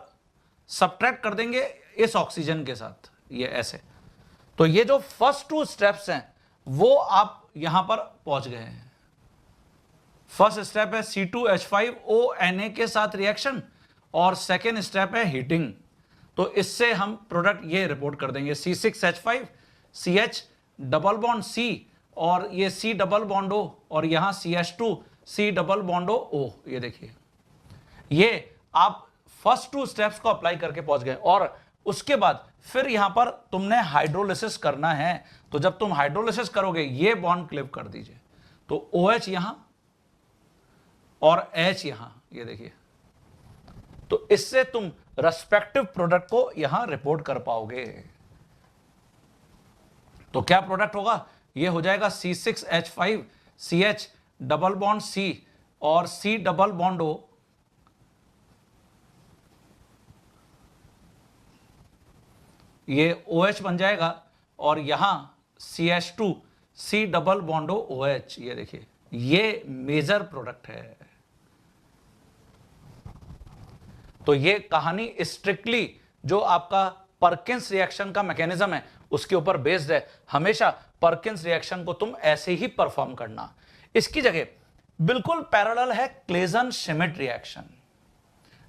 सब्ट्रैक्ट कर देंगे इस ऑक्सीजन के साथ, ये ऐसे। तो ये जो फर्स्ट टू स्टेप्स हैं वो आप यहां पर पहुंच गए हैं। फर्स्ट स्टेप है C2H5ONa के साथ रिएक्शन और सेकेंड स्टेप है हीटिंग। तो इससे हम प्रोडक्ट ये रिपोर्ट कर देंगे C6H5CH डबल बॉन्ड C और ये C डबल बॉन्ड O और यहां CH2C डबल बॉन्ड O। ये देखिए ये आप फर्स्ट टू स्टेप्स को अप्लाई करके पहुंच गए और उसके बाद फिर यहां पर तुमने हाइड्रोलिसिस करना है। तो जब तुम हाइड्रोलिसिस करोगे ये बॉन्ड क्लिप कर दीजिए, तो OH यहां और H यहां, ये देखिए। तो इससे तुम रेस्पेक्टिव प्रोडक्ट को यहां रिपोर्ट कर पाओगे। तो क्या प्रोडक्ट होगा, ये हो जाएगा C6H5CH डबल बॉन्ड C और C डबल बॉन्ड O, ये OH बन जाएगा और यहां CH2C डबल बॉन्ड OH। ये देखिए ये मेजर प्रोडक्ट है। तो ये कहानी स्ट्रिक्टली जो आपका परकिंस रिएक्शन का मैकेनिज्म है उसके ऊपर बेस्ड है। हमेशा परकिंस रिएक्शन को तुम ऐसे ही परफॉर्म करना। इसकी जगह बिल्कुल पैरेलल है क्लेजन श्मिट रिएक्शन।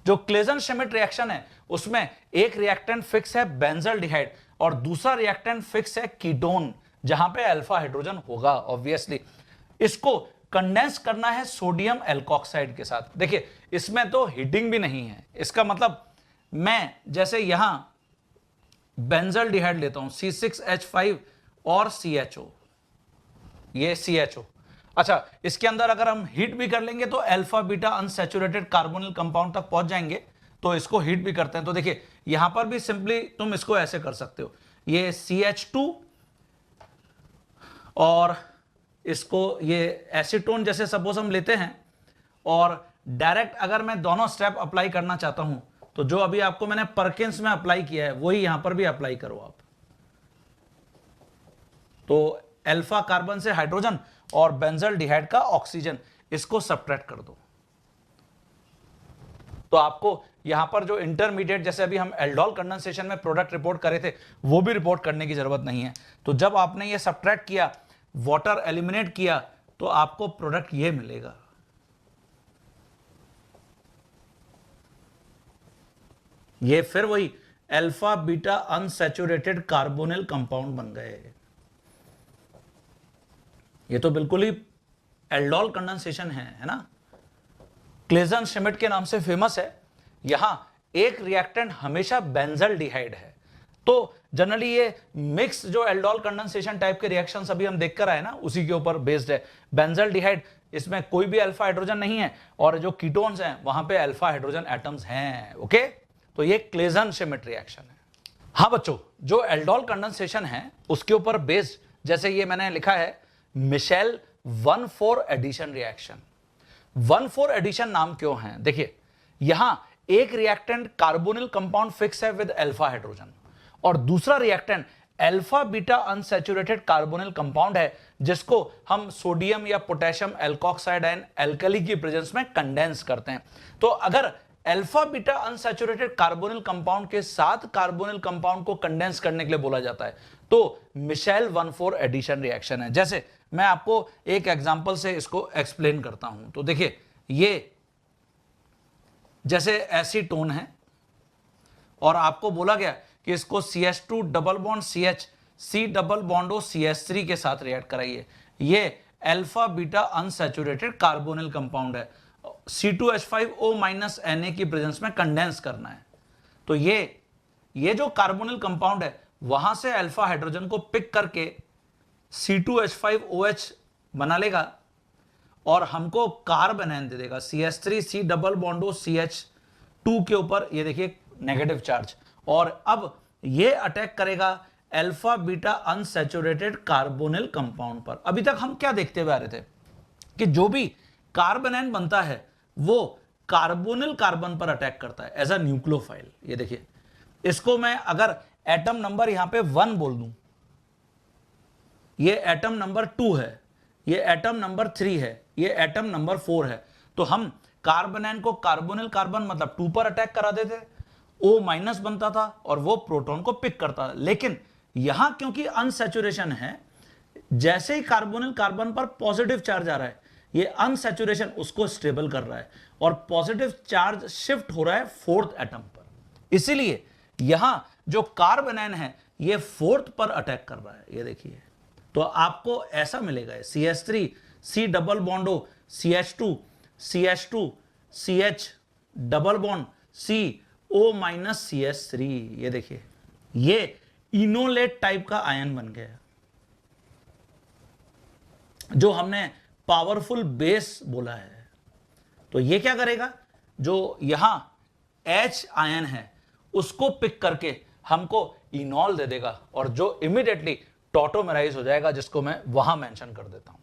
जो क्लेजन श्मिट रिएक्शन है उसमें एक रिएक्टेंट फिक्स है बेंजल्डिहाइड और दूसरा रिएक्टेंट फिक्स है कीटोन, जहां पे अल्फा हाइड्रोजन होगा ऑब्वियसली। इसको कंडेंस करना है सोडियम एल्कोक्साइड के साथ। देखिए इसमें तो हीटिंग भी नहीं है, इसका मतलब मैं जैसे यहां बेंजल्डिहाइड लेता हूं C6H5 और CHO, ये CHO। अच्छा, इसके अंदर अगर हम हीट भी कर लेंगे तो alpha beta unsaturated carbonyl compound तक पहुंच जाएंगे। तो इसको हीट भी करते हैं। तो देखिए यहां पर भी सिंपली तुम इसको ऐसे कर सकते हो, ये CH2 और इसको ये एसीटोन जैसे सपोज हम लेते हैं और डायरेक्ट अगर मैं दोनों स्टेप अप्लाई करना चाहता हूं तो जो अभी आपको मैंने परकिंस में अप्लाई किया है वही यहां पर भी अप्लाई करो आप। तो अल्फा कार्बन से हाइड्रोजन और बेंजल्डिहाइड का ऑक्सीजन, इसको सब्ट्रैक्ट कर दो। तो आपको यहां पर जो इंटरमीडिएट जैसे अभी हम एल्डोल कंडेंसेशन में प्रोडक्ट रिपोर्ट करे थे वो भी रिपोर्ट करने की जरूरत नहीं है। तो जब आपने ये सब्ट्रैक्ट किया, वाटर एलिमिनेट किया, तो आपको प्रोडक्ट ये मिलेगा। ये फिर वही alpha beta unsaturated carbonyl compound बन गए। ये तो बिल्कुल ही एल्डोल कंडेंसेशन है ना, क्लेजन श्मिट के नाम से फेमस है। यहां एक रिएक्टेंट हमेशा बेंजल्डिहाइड है। तो जनरली ये मिक्स जो एल्डोल कंडेंसेशन टाइप के रिएक्शंस अभी हम देखकर आए ना, उसी के ऊपर बेस्ड है। बेंजल्डिहाइड, इसमें कोई भी अल्फा हाइड्रोजन नहीं है और जो कीटोन्स हैं वहां पे अल्फा हाइड्रोजन एटम्स हैं। ओके, तो ये क्लेजन श्मिट रिएक्शन है। हाँ बच्चों, जो एल्डोल कंडेंसेशन है उसके ऊपर बेस्ड, जैसे ये मैंने लिखा है मिशेल 1,4 एडिशन रिएक्शन। 1,4 एडिशन नाम क्यों है, देखिए यहां एक रिएक्टेंट कार्बोनिल कंपाउंड फिक्स है विद अल्फा हाइड्रोजन और दूसरा reactant alpha beta unsaturated carbonyl compound है, जिसको हम सोडियम या पोटेशियम एल्कोक्साइड एंड एल्कली की प्रेजेंस में कंडेंस करते हैं। तो अगर alpha beta unsaturated carbonyl compound के साथ कार्बोनिल कंपाउंड को कंडेंस करने के लिए बोला जाता है तो मिशेल 1,4 एडिशन रिएक्शन है। जैसे मैं आपको एक एग्जांपल से इसको एक्सप्लेन करता हूं। तो देखिए ये जैसे एसीटोन है और आपको बोला गया कि इसको CH2 double bond CH C double bond O CH3 के साथ रिएक्ट कराइए। ये alpha beta unsaturated carbonyl compound है, C2H5O Na की प्रेजेंस में कंडेंस करना है। तो ये जो कार्बोनिल कंपाउंड है वहां से अल्फा हाइड्रोजन को पिक करके C2H5OH बना लेगा और हमको कार्बोनेन दे देगा CH3C डबल बॉन्डो CH2 के ऊपर, ये देखिए नेगेटिव चार्ज, और अब ये अटैक करेगा alpha beta unsaturated carbonyl compound पर। अभी तक हम क्या देखते हुए आ रहे थे कि जो भी कार्बोनेन बनता है वो कार्बोनिल कार्बन पर अटैक करता है एज अ न्यूक्लियोफाइल। ये देखिए, इसको मैं अगर एटम नंबर यहां पे 1 बोल दूं, ये एटम नंबर 2 है, ये एटम नंबर 3 है, ये एटम नंबर 4 है, तो हम कार्बोनेन को कार्बोनिल कार्बन मतलब 2 पर अटैक करा देते, O माइनस बनता था और वो प्रोटॉन को पिक करता था। लेकिन यहां क्योंकि अनसैचुरेशन है, जैसे ही कार्बोनिल कार्बन पर पॉजिटिव चार्ज आ रहा है, ये अनसैचुरेशन उसको स्टेबल कर रहा है और पॉजिटिव चार्ज शिफ्ट हो रहा है 4th एटम पर। इसीलिए यहां जो कार्बोनेन है ये 4th पर अटैक कर रहा है। ये देखिए, तो आपको ऐसा मिलेगा CH3 C double बॉन्डो CH2 CH2 CH double bond C O minus CH3। ये देखिए, ये इनोलेट टाइप का आयन बन गया जो हमने पावरफुल बेस बोला है। तो ये क्या करेगा, जो यहां H आयन है उसको पिक करके हमको इनॉल दे देगा और जो इमीडिएटली टॉटोमेराइज हो जाएगा, जिसको मैं वहां मेंशन कर देता हूं।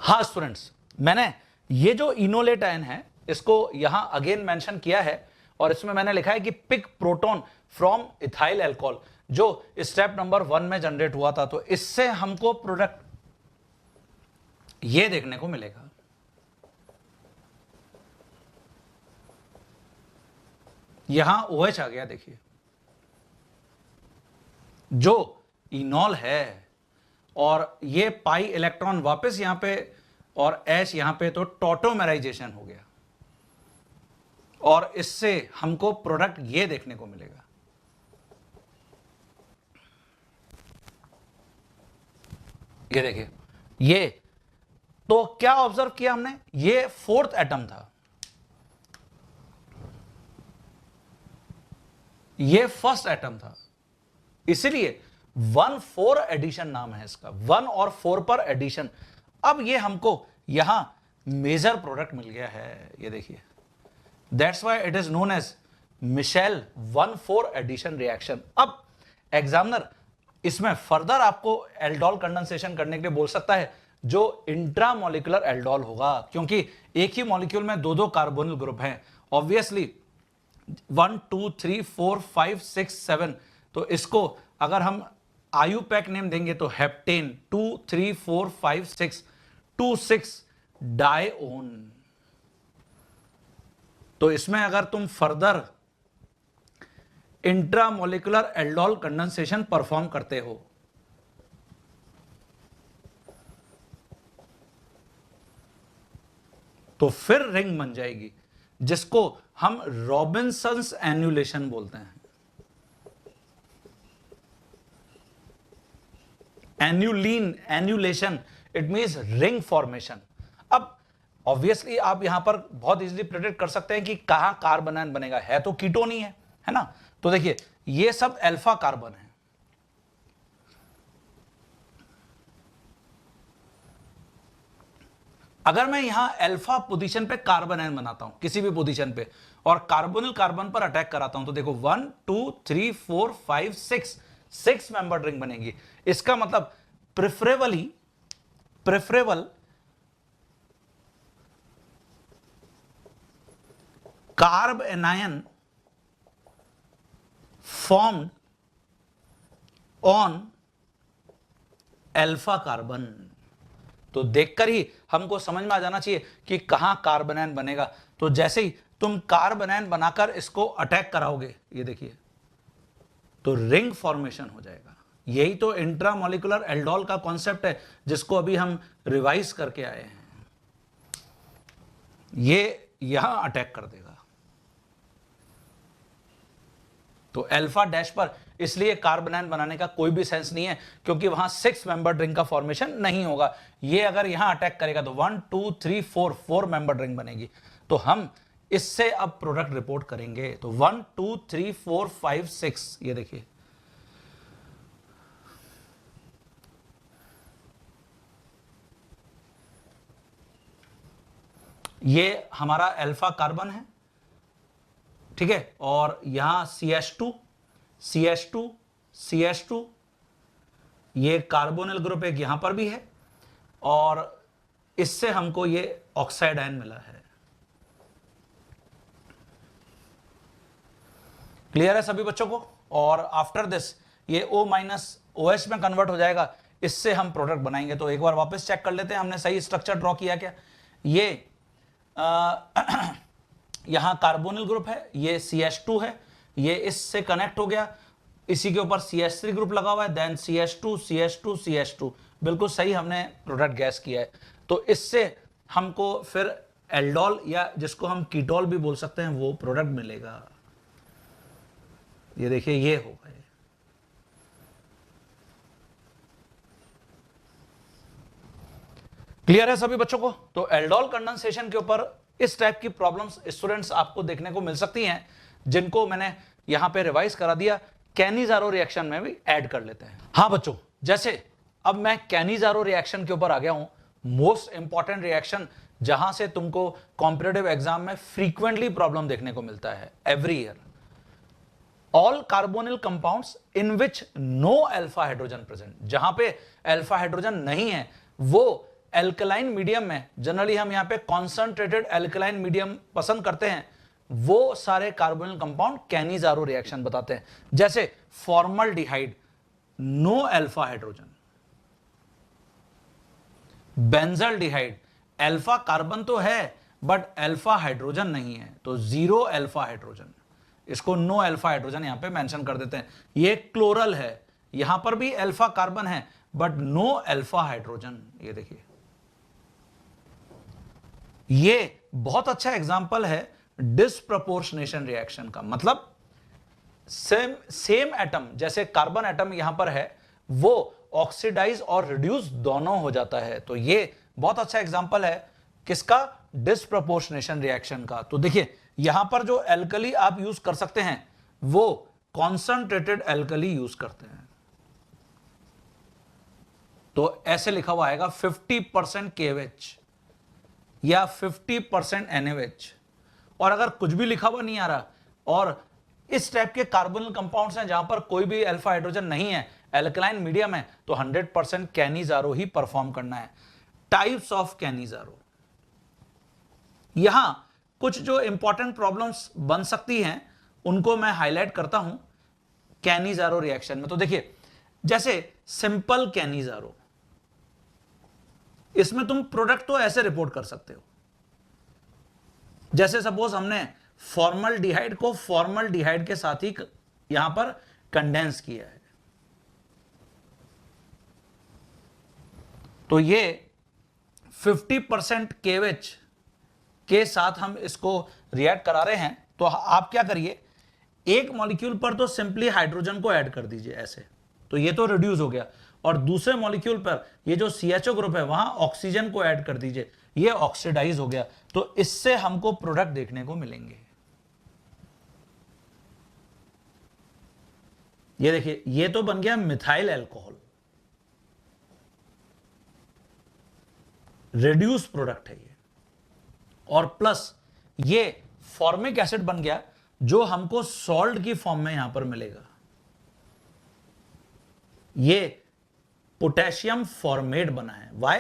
हाँ स्टूडेंट्स, मैंने ये जो इनोलेट आयन है इसको यहां अगेन मेंशन किया है और इसमें मैंने लिखा है कि pick proton from ethyl alcohol, जो स्टेप नंबर 1 में जनरेट हुआ था। तो इससे हमको प्रोडक्ट ये देखने को मिलेगा। यहां OH आ गया, देखिए, जो इनॉल है, और ये पाई इलेक्ट्रॉन वापस यहां पे और H यहां पे, तो टॉटोमेराइजेशन हो गया और इससे हमको प्रोडक्ट ये देखने को मिलेगा। ये देखिए, ये तो क्या ऑब्जर्व किया हमने, ये 4th एटम था, ये 1st एटम था, इसलिए 1,4 एडिशन नाम है इसका, 1 और 4 पर एडिशन। अब ये हमको यहां मेजर प्रोडक्ट मिल गया है। ये देखिए, that's why it is known as Michael 1,4 addition reaction. अब एग्जामिनर इसमें फर्दर आपको एल्डोल कंडेंसेशन करने के लिए बोल सकता है, जो इंट्रामोलिकुलर एल्डोल होगा, क्योंकि एक ही मॉलिक्यूल में 2-2 कार्बोनिल ग्रुप हैं। ऑब्वियसली 1 2 3 4 5 6 7, तो इसको अगर हम आयुपैक नेम देंगे तो हेप्टेन 2 3 4 5 6 2 6 डायओन। तो इसमें अगर तुम further intramolecular aldol condensation perform करते हो तो फिर रिंग बन जाएगी, जिसको हम रॉबिन्सन्स एन्युलेशन बोलते हैं। एन्युलीन, एन्युलेशन, इट मींस रिंग फॉर्मेशन। अब ऑब्वियसली आप यहां पर बहुत इजीली प्रेडिक्ट कर सकते हैं कि कहां कार्बोनेन बनेगा, है तो कीटोन ही है ना। तो देखिए, ये सब अल्फा कार्बन है, अगर मैं यहां अल्फा पोजीशन पे कार्बोनेन बनाता हूं किसी भी पोजीशन पे और कार्बोनिल कार्बन पर अटैक कराता हूं, तो देखो 1 2 3 4 5 6 मेंबर रिंग बनेगी। इसका मतलब preferable carb anion formed on alpha carbon. तो देखकर ही हमको समझ में आ जाना चाहिए कि कहां कार्बोनेन बनेगा। तो जैसे ही तुम कार्बोनेन बनाकर इसको अटैक कराओगे, ये देखिए, तो रिंग फॉर्मेशन हो जाएगा। यही तो इंट्रामोलिकुलर एल्डोल का कॉन्सेप्ट है, जिसको अभी हम रिवाइज करके आए हैं। ये यहां अटैक कर देगा, तो अल्फा डैश पर इसलिए कार्बोनेन बनाने का कोई भी सेंस नहीं है, क्योंकि वहां 6 मेंबर रिंग का फॉर्मेशन नहीं होगा। ये अगर यहां अटैक करेगा तो 1 2 3 4 मेंबर रिंग बनेगी। तो हम इससे अब प्रोडक्ट रिपोर्ट करेंगे। तो 1 2 3 4 5 6, ये देखिए ये हमारा अल्फा कार्बन है, ठीक है, और यहां CH2 CH2 CH2, ये कार्बोनिल ग्रुप एक यहां पर भी है, और इससे हमको ये ऑक्साइड आयन मिला है। क्लियर है सभी बच्चों को? और आफ्टर दिस ये O माइनस OH में कन्वर्ट हो जाएगा, इससे हम प्रोडक्ट बनाएंगे। तो एक बार वापस चेक कर लेते हैं हमने सही स्ट्रक्चर ड्रॉ किया क्या। ये यहां कार्बोनिल ग्रुप है, ये CH2 है, ये इससे कनेक्ट हो गया, इसी के ऊपर CH3 ग्रुप लगा हुआ है, देन CH2 CH2 CH2, बिल्कुल सही हमने प्रोडक्ट गैस किया है। तो इससे हमको फिर एल्डोल या जिसको हम कीटोल भी बोल सकते हैं वो प्रोडक्ट मिलेगा। ये देखिए ये हो गए। क्लियर है सभी बच्चों को? तो एल्डोल कंडेंसेशन के ऊपर इस टाइप की प्रॉब्लम्स स्टूडेंट्स आपको देखने को मिल सकती हैं, जिनको मैंने यहां पे रिवाइज करा दिया। कैनिज़ारो रिएक्शन में भी ऐड कर लेते हैं। हाँ बच्चों, जैसे अब मैं कैनिज़ारो रिएक्शन के ऊपर आ गया हूं, मोस्ट इंपॉर्टेंट रिएक्शन जहां से तुमको कॉम्पिटिटिव एग्जाम में फ्रीक्वेंटली प्रॉब्लम देखने को मिलता है every year. All carbonyl compounds in which no alpha hydrogen present, जहां पे अल्फा हाइड्रोजन नहीं है वो एल्कलाइन मीडियम में, जनरली हम यहां पे कॉन्सेंट्रेटेड एल्कलाइन मीडियम पसंद करते हैं, वो सारे कार्बोनिल कंपाउंड कैनिज़ारो रिएक्शन बताते हैं। जैसे formaldehyde, no alpha hydrogen. Benzaldehyde, alpha carbon तो है बट अल्फा हाइड्रोजन नहीं है, तो जीरो अल्फा हाइड्रोजन, इसको नो अल्फा हाइड्रोजन यहां पे मेंशन कर देते हैं। ये क्लोरल है, यहां पर भी अल्फा कार्बन है बट नो अल्फा हाइड्रोजन। ये देखिए, ये बहुत अच्छा एग्जांपल है डिस्प्रपोर्शनेशन रिएक्शन का। मतलब सेम एटम, जैसे कार्बन एटम यहां पर है, वो ऑक्सीडाइज और रिड्यूस दोनों हो जाता है। तो ये बहुत अच्छा एग्जांपल है किसका? डिस्प्रपोर्शनेशन रिएक्शन का। तो देखिए यहां पर जो एल्कली आप यूज कर सकते हैं वो कॉन्सेंट्रेटेड एल्कली यूज करते हैं। तो ऐसे लिखा हुआ आएगा 50% KOH या 50% NaOH। और अगर कुछ भी लिखा हुआ नहीं आ रहा और इस टाइप के कार्बोनिल कंपाउंड्स हैं जहां पर कोई भी अल्फा हाइड्रोजन नहीं है, एल्कलाइन मीडियम है, तो 100% कैनिज़ारो ही परफॉर्म करना है। टाइप्स ऑफ कैनिज़ारो, यहां कुछ जो इंपॉर्टेंट प्रॉब्लम्स बन सकती हैं उनको मैं हाईलाइट करता हूं कैनिज़ारो रिएक्शन में। तो देखिए, जैसे सिंपल कैनिज़ारो, इसमें तुम प्रोडक्ट तो ऐसे रिपोर्ट कर सकते हो, जैसे सपोज हमने फॉर्मल्डिहाइड को फॉर्मल्डिहाइड के साथ ही यहां पर कंडेंस किया है, तो ये 50% KOH के साथ हम इसको रिएक्ट करा रहे हैं। तो आप क्या करिए, एक मॉलिक्यूल पर तो सिंपली हाइड्रोजन को ऐड कर दीजिए ऐसे, तो ये तो रिड्यूस हो गया, और दूसरे मॉलिक्यूल पर ये जो CHO ग्रुप है वहां ऑक्सीजन को ऐड कर दीजिए, ये ऑक्सीडाइज हो गया। तो इससे हमको प्रोडक्ट देखने को मिलेंगे। ये देखिए, ये तो बन गया मिथाइल अल्कोहल, रिड्यूस प्रोडक्ट है ये, और प्लस ये फॉर्मिक एसिड बन गया जो हमको सॉल्ट की फॉर्म में यहां पर मिलेगा। ये पोटेशियम फॉर्मेट बना है। वाई?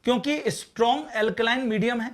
क्योंकि स्ट्रॉन्ग एल्कलाइन मीडियम है,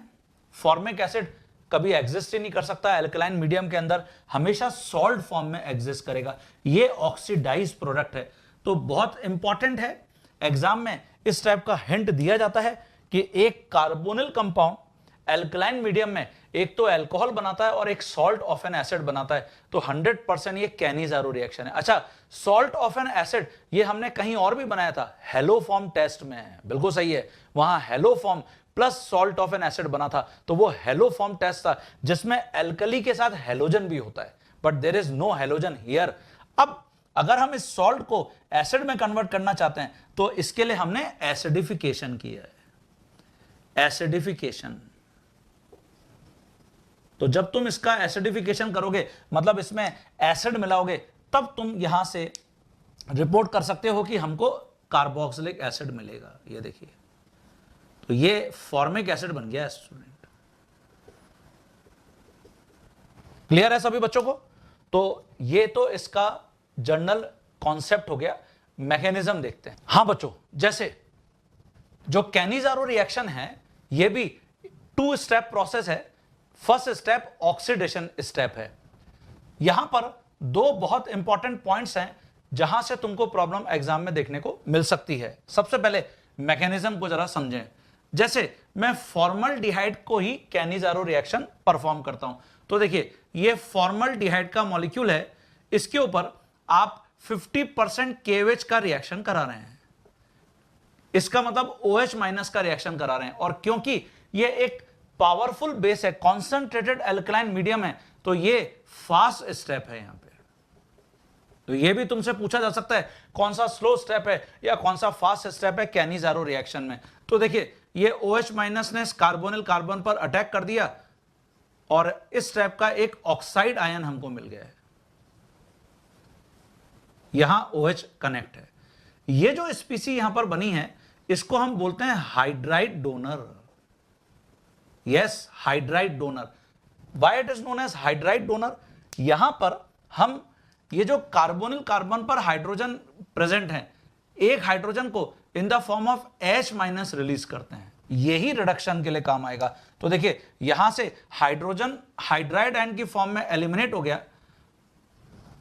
फॉर्मिक एसिड कभी एग्जिस्ट ही नहीं कर सकता एल्कलाइन मीडियम के अंदर, हमेशा सॉल्ट फॉर्म में एग्जिस्ट करेगा। ये ऑक्सीडाइज प्रोडक्ट है। तो बहुत इंपॉर्टेंट है, एग्जाम में इस टाइप का हिंट दिया जाता है कि एक कार्बोनिल कंपाउंड एल्कलाइन मीडियम में एक तो अल्कोहल बनाता है और एक सॉल्ट ऑफ एन एसिड बनाता है, तो 100% ये कैनिज़ारो रिएक्शन है। अच्छा, सॉल्ट ऑफ एन एसिड ये हमने कहीं और भी बनाया था, हेलोफॉर्म टेस्ट में है, बिल्कुल सही है, वहां haloform plus salt of N acid बना था, तो वो हेलोफॉर्म टेस्ट था जिसमें एल्कली के साथ हेलोजन भी होता है, but there is no halogen here. अब अगर हम इस सॉल्ट को एसिड में कन्वर्ट करना चाहते हैं तो इसके लिए हमने एसिडिफिकेशन किया है, एसिडिफिकेशन। तो जब तुम इसका एसिडिफिकेशन करोगे, मतलब इसमें एसिड मिलाओगे, तब तुम यहां से रिपोर्ट कर सकते हो कि हमको कार्बोक्सिलिक एसिड मिलेगा। ये देखिए, तो ये फॉर्मिक एसिड बन गया स्टूडेंट। क्लियर है सभी बच्चों को? तो ये तो इसका जनरल कॉन्सेप्ट हो गया। मैकेनिज्म देखते हैं। हां बच्चों, जैसे जो कैनिजारो रिएक्शन है ये भी 2 स्टेप प्रोसेस है। फर्स्ट स्टेप ऑक्सीडेशन स्टेप है। यहां पर 2 बहुत इंपॉर्टेंट पॉइंट्स हैं जहां से तुमको प्रॉब्लम एग्जाम में देखने को मिल सकती है। सबसे पहले मैकेनिज्म को जरा समझें। जैसे मैं फॉर्मल्डिहाइड को ही कैनिजारो रिएक्शन परफॉर्म करता हूं, तो देखिए ये फॉर्मल्डिहाइड का मॉलिक्यूल है, इसके ऊपर आप 50% KOH का रिएक्शन करा रहे हैं। इसका मतलब OH माइनस का रिएक्शन करा रहे हैं, और क्योंकि ये एक पावरफुल बेस है, कॉन्सेंट्रेटेड एल्कलाइन मीडियम है, तो ये फास्ट स्टेप है यहां पे। तो ये भी तुमसे पूछा जा सकता है कौन सा स्लो स्टेप है या कौन सा फास्ट स्टेप है कैनिजारो रिएक्शन में। तो देखिए ये OH माइनस ने कार्बोनिल कार्बन पर अटैक कर दिया और इस स्टेप का एक ऑक्साइड आयन हमको मिल गया है, यहां OH कनेक्ट है। ये जो स्पीसी यहां पर बनी है इसको हम बोलते हैं hydride donor. Yes, hydride donor. Why it is known as hydride donor? यहां पर हम ये जो कार्बोनिल कार्बन पर हाइड्रोजन प्रेजेंट है, एक हाइड्रोजन को in the form of H minus release करते हैं, यही रिडक्शन के लिए काम आएगा। तो देखिए यहां से हाइड्रोजन हाइड्राइड आयन की फॉर्म में एलिमिनेट हो गया,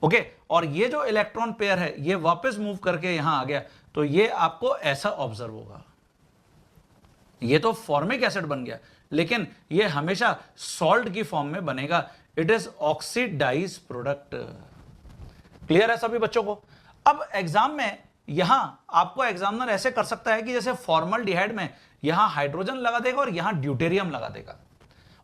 ओके, और ये जो इलेक्ट्रॉन पेयर है ये वापस मूव करके यहां आ गया, तो ये आपको ऐसा ऑब्जर्व होगा। ये तो फॉर्मिक एसिड बन गया, लेकिन ये हमेशा सॉल्ट की फॉर्म में बनेगा। It is oxidise product. Clear है सभी बच्चों को? अब एग्जाम में यहां आपको एग्जामिनर ऐसे कर सकता है कि जैसे फॉर्मल्डिहाइड में यहां हाइड्रोजन लगा देगा और यहां ड्यूटेरियम लगा देगा,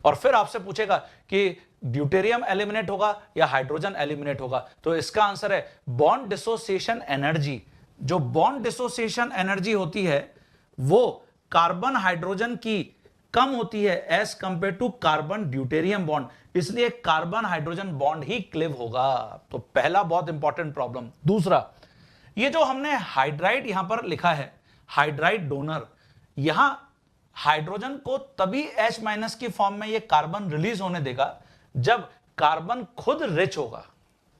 और फिर आपसे पूछेगा कि ड्यूटेरियम एलिमिनेट होगा या हाइड्रोजन एलिमिनेट होगा। तो इसका आंसर है बॉन्ड डिसोसिएशन एनर्जी। जो बॉन्ड डिसोसिएशन एनर्जी होती है वो कार्बन हाइड्रोजन की कम होती है as compare to carbon deuterium bond, इसलिए कार्बन हाइड्रोजन बॉन्ड ही क्लिव होगा। तो पहला बहुत इंपॉर्टेंट प्रॉब्लम। दूसरा, ये जो हमने हाइड्राइड यहां पर लिखा है, हाइड्राइड डोनर, यहां हाइड्रोजन को तभी H माइनस की फॉर्म में ये कार्बन रिलीज होने देगा जब कार्बन खुद रिच होगा।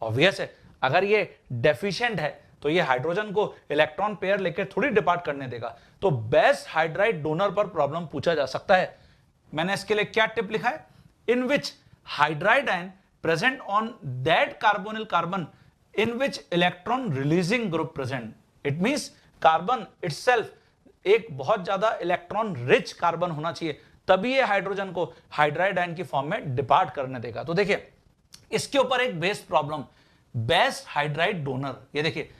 ऑब्वियस है, अगर ये डेफिशिएंट है तो ये हाइड्रोजन को इलेक्ट्रॉन पेयर लेकर थोड़ी डिपार्ट करने देगा। तो बेस्ट हाइड्राइड डोनर पर प्रॉब्लम पूछा जा सकता है। मैंने इसके लिए क्या टिप लिखा है? In which hydride ion present on that carbonyl carbon in which electron releasing group present. It means carbon itself एक बहुत ज्यादा इलेक्ट्रॉन रिच कार्बन होना चाहिए, तभी ये हाइड्रोजन को हाइड्राइड आयन की फॉर्म में डिपार्ट करने देगा। तो देखिए इसके ऊपर एक best problem, best hydride donor, ये देखिए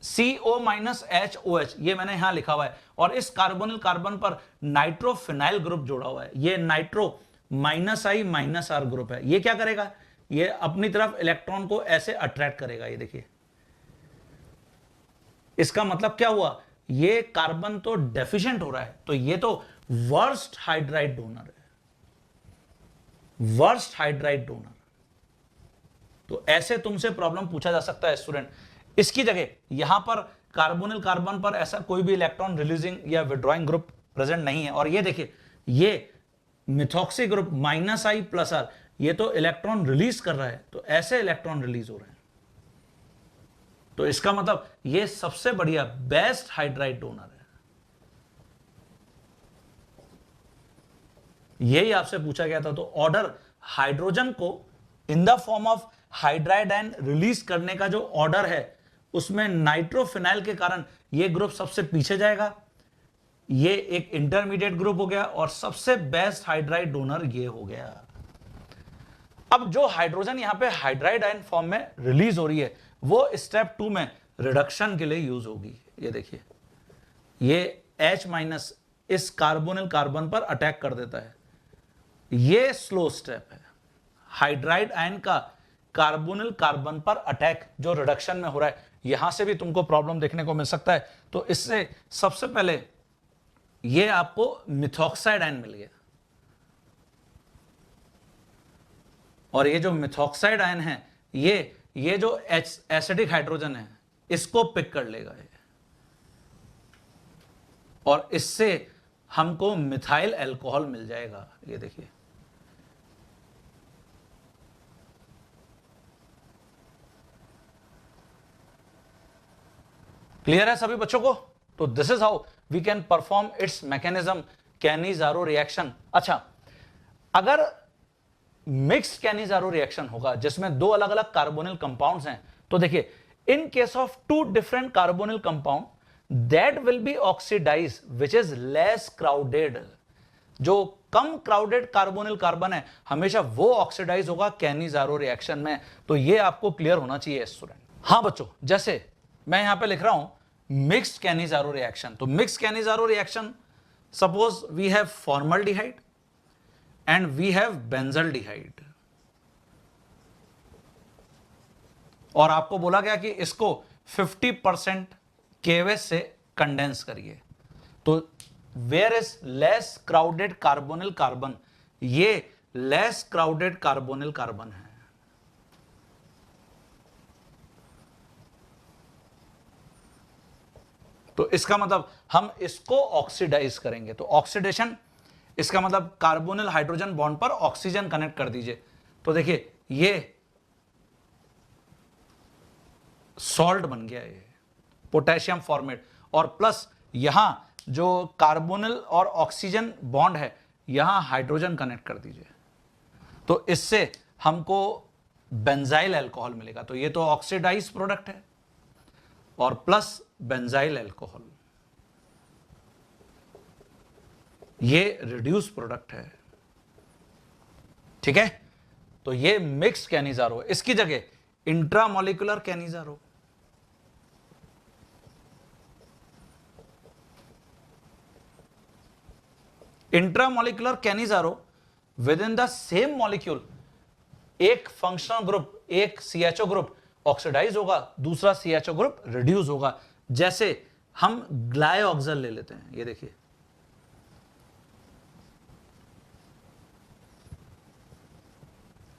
CO माइनस HOH, ये मैंने यहां लिखा हुआ है, और इस कार्बोनिल कार्बन पर नाइट्रोफिनाइल ग्रुप जोड़ा हुआ है। ये नाइट्रो -I -R ग्रुप है। ये क्या करेगा? ये अपनी तरफ इलेक्ट्रॉन को ऐसे अट्रैक्ट करेगा। ये देखिए, इसका मतलब क्या हुआ? ये कार्बन तो डेफिशिएंट हो रहा है, तो ये तो वर्स्ट हाइड्राइड डोनर है, वर्स्ट हाइड्राइड डोनर। तो ऐसे तुमसे प्रॉब्लम पूछा जा सकता है स्टूडेंट। इसकी जगह यहां पर कार्बोनिल कार्बन पर ऐसा कोई भी इलेक्ट्रॉन रिलीजिंग या विड्रॉइंग ग्रुप प्रेजेंट नहीं है, और ये देखिए ये मिथॉक्सी ग्रुप -I +R, ये तो इलेक्ट्रॉन रिलीज कर रहा है, तो ऐसे इलेक्ट्रॉन रिलीज हो रहे हैं। तो इसका मतलब ये सबसे बढ़िया बेस्ट हाइड्राइड डोनर है। यही आपसे पूछा गया था। तो ऑर्डर हाइड्रोजन को in the form of hydride ion release करने का जो ऑर्डर है उसमें नाइट्रोफिनाइल के कारण ये ग्रुप सबसे पीछे जाएगा, ये एक इंटरमीडिएट ग्रुप हो गया, और सबसे बेस्ट हाइड्राइड डोनर ये हो गया। अब जो हाइड्रोजन यहां पे हाइड्राइड आयन फॉर्म में रिलीज हो रही है वो स्टेप 2 में रिडक्शन के लिए यूज होगी। ये देखिए ये H माइनस इस कार्बोनिल कार्बन पर अटैक कर देता है, ये स्लो स्टेप है। हाइड्राइड आयन का कार्बोनिल कार्बन पर अटैक जो रिडक्शन में हो रहा है, यहां से भी तुमको प्रॉब्लम देखने को मिल सकता है। तो इससे सबसे पहले ये आपको मिथॉक्साइड आयन मिल गया, और ये जो मिथॉक्साइड आयन है ये जो एसिडिक हाइड्रोजन है इसको पिक कर लेगा ये, और इससे हमको मिथाइल अल्कोहल मिल जाएगा। ये देखिए क्लियर है सभी बच्चों को? तो this is how we can perform its mechanism, Cannizzaro reaction. अच्छा, अगर मिक्स कैनिजारो रिएक्शन होगा जिसमें दो अलग अलग कार्बोनिल कंपाउंड्स हैं, तो देखिए in case of two different carbonyl compound that will be oxidise which is less crowded. जो कम क्राउडेड कार्बोनिल कार्बन है हमेशा वो ऑक्सीडाइज होगा कैनिजारो रिएक्शन में। तो ये आपको क्लियर होना चाहिए स्टूडेंट। हाँ बच्चों, जैसे मैं यहां पे लिख रहा हूं मिक्स्ड कैनिजारो रिएक्शन, तो mixed Cannizzaro reaction, suppose we have formaldehyde and we have benzaldehyde, और आपको बोला गया कि इसको 50% केवेज से कंडेंस करिए। तो where is less crowded carbonyl carbon, ये लेस क्राउडेड कार्बोनिल कार्बन है। तो इसका मतलब हम इसको ऑक्सीडाइज करेंगे, तो ऑक्सीडेशन, इसका मतलब कार्बोनिल हाइड्रोजन बॉन्ड पर ऑक्सीजन कनेक्ट कर दीजिए। तो देखिए ये सॉल्ट बन गया, ये पोटेशियम फॉर्मेट, और प्लस यहां जो कार्बोनिल और ऑक्सीजन बॉन्ड है यहां हाइड्रोजन कनेक्ट कर दीजिए, तो इससे हमको बेंजाइल अल्कोहल मिलेगा। तो ये तो ऑक्सीडाइज प्रोडक्ट है, और प्लस बेंजाइल अल्कोहल, ये रिड्यूस प्रोडक्ट है। ठीक है, तो ये मिक्स कैनिजारो, इसकी जगह intramolecular Cannizzaro. Intramolecular Cannizzaro with in the same molecule एक फंक्शनल ग्रुप, एक सीएचओ ग्रुप ऑक्सीडाइज होगा, दूसरा सीएचओ ग्रुप रिड्यूस होगा। जैसे हम ग्लाइऑक्सल ले लेते हैं, ये देखिए,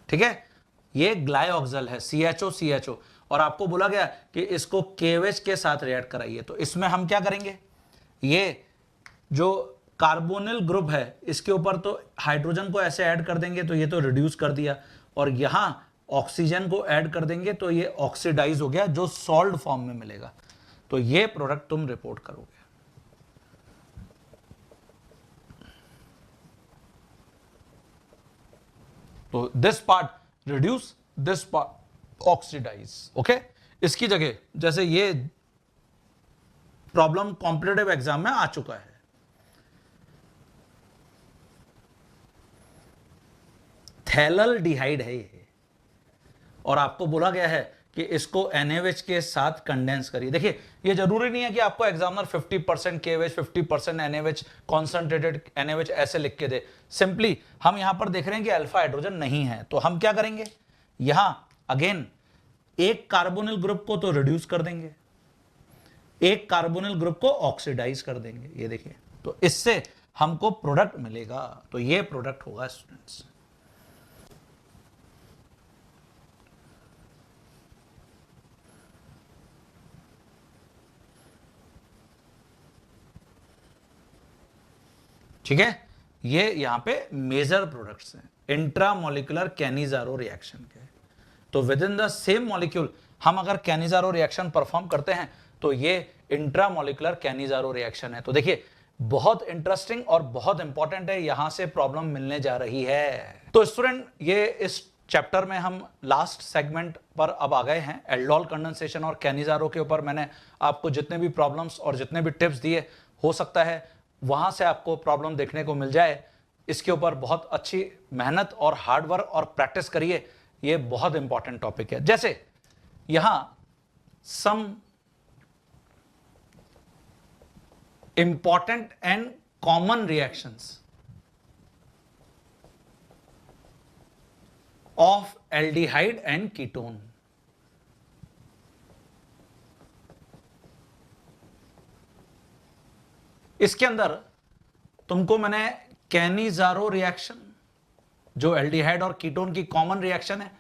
ठीक है, ये ग्लाइऑक्सल है, सीएचओ सीएचओ, और आपको बोला गया कि इसको केवेज के साथ रिएक्ट कराइए। तो इसमें हम क्या करेंगे, ये जो कार्बोनिल ग्रुप है इसके ऊपर तो हाइड्रोजन को ऐसे ऐड कर देंगे, तो ये तो रिड्यूस कर दिया, और यहां ऑक्सीजन को ऐड कर देंगे तो ये ऑक्सीडाइज हो गया, जो सॉल्ट फॉर्म में मिलेगा। तो ये प्रोडक्ट तुम रिपोर्ट करोगे। तो this part reduce, this part oxidise. Okay, इसकी जगह जैसे ये प्रॉब्लम कॉम्पिटिटिव एग्जाम में आ चुका है, थैलल्डिहाइड है ये, और आपको बोला गया है कि इसको NaOH के साथ कंडेंस करिए। देखिए ये जरूरी नहीं है कि आपको examiner 50% KOH 50% NaOH concentrated NaOH ऐसे लिख के दे। सिंपली हम यहां पर देख रहे हैं कि अल्फा हाइड्रोजन नहीं है, तो हम क्या करेंगे, यहां अगेन एक कार्बोनिल ग्रुप को तो रिड्यूस कर देंगे, एक कार्बोनिल ग्रुप को ऑक्सीडाइज कर देंगे, ये देखिए, तो इससे हमको प्रोडक्ट मिलेगा। तो ये प्रोडक्ट होगा स्टूडेंट्स। ठीक है, ये यहां पे मेजर प्रोडक्ट्स हैं इंट्रामोलिकुलर कैनिजारो रिएक्शन के। तो with in the same molecule हम अगर कैनिजारो रिएक्शन परफॉर्म करते हैं तो ये इंट्रामोलिकुलर कैनिजारो रिएक्शन है। तो देखिए बहुत इंटरेस्टिंग और बहुत इंपॉर्टेंट है, यहां से प्रॉब्लम मिलने जा रही है। तो स्टूडेंट ये इस चैप्टर में हम लास्ट सेगमेंट पर अब आ गए हैं। एल्डोल कंडेंसेशन और कैनिजारो के ऊपर मैंने आपको जितने भी प्रॉब्लम्स और जितने भी टिप्स दिए, हो सकता है वहां से आपको प्रॉब्लम देखने को मिल जाए। इसके ऊपर बहुत अच्छी मेहनत और हार्डवर्क और प्रैक्टिस करिए, ये बहुत इंपॉर्टेंट टॉपिक है। जैसे यहां some important and common reactions of aldehyde and ketone. इसके अंदर तुमको मैंने कैनिजारो रिएक्शन जो एल्डिहाइड और कीटोन की कॉमन रिएक्शन है,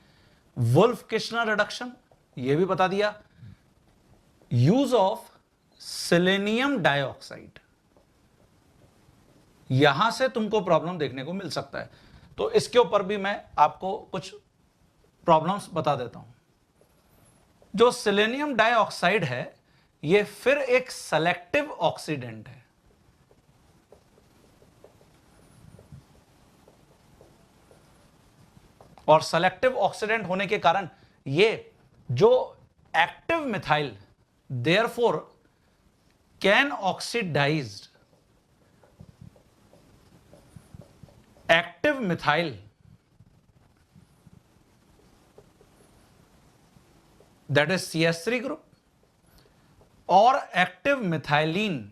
वुल्फ किश्नर रिडक्शन ये भी बता दिया, यूज ऑफ सेलेनियम डाइऑक्साइड, यहां से तुमको प्रॉब्लम देखने को मिल सकता है। तो इसके ऊपर भी मैं आपको कुछ प्रॉब्लम्स बता देता हूं। जो सेलेनियम डाइऑक्साइड है ये फिर एक सेलेक्टिव ऑक्सीडेंट है। और सेलेक्टिव ऑक्सीडेंट होने के कारण ये जो active methyl therefore can oxidised active methyl that is CH3 group or active methylene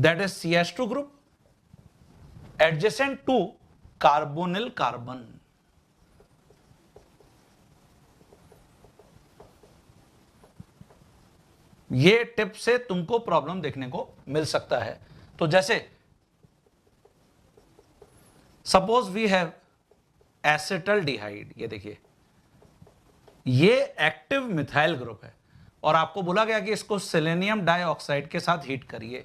that is CH2 group adjacent to carbonyl carbon। ये टिप से तुमको प्रॉब्लम देखने को मिल सकता है। तो जैसे सपोज वी हैव एसिटल्डिहाइड, ये देखिए ये एक्टिव मिथाइल ग्रुप है और आपको बोला गया कि इसको सेलेनियम डाइऑक्साइड के साथ हीट करिए।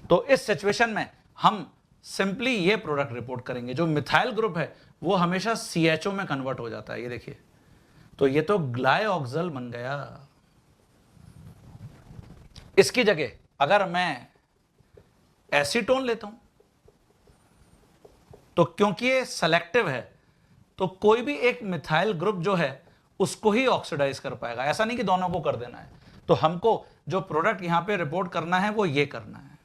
तो इस सिचुएशन में हम सिंपली ये प्रोडक्ट रिपोर्ट करेंगे। जो मिथाइल ग्रुप है वो हमेशा CHO में कन्वर्ट हो जाता है, ये देखिए। तो ये तो ग्लाइऑक्सल बन गया। इसकी जगह अगर मैं एसीटोन लेता हूं तो क्योंकि ये सेलेक्टिव है तो कोई भी एक मिथाइल ग्रुप जो है उसको ही ऑक्सीडाइज कर पाएगा, ऐसा नहीं कि दोनों को कर देना है। तो हमको जो प्रोडक्ट यहां पे रिपोर्ट करना है वो ये करना है।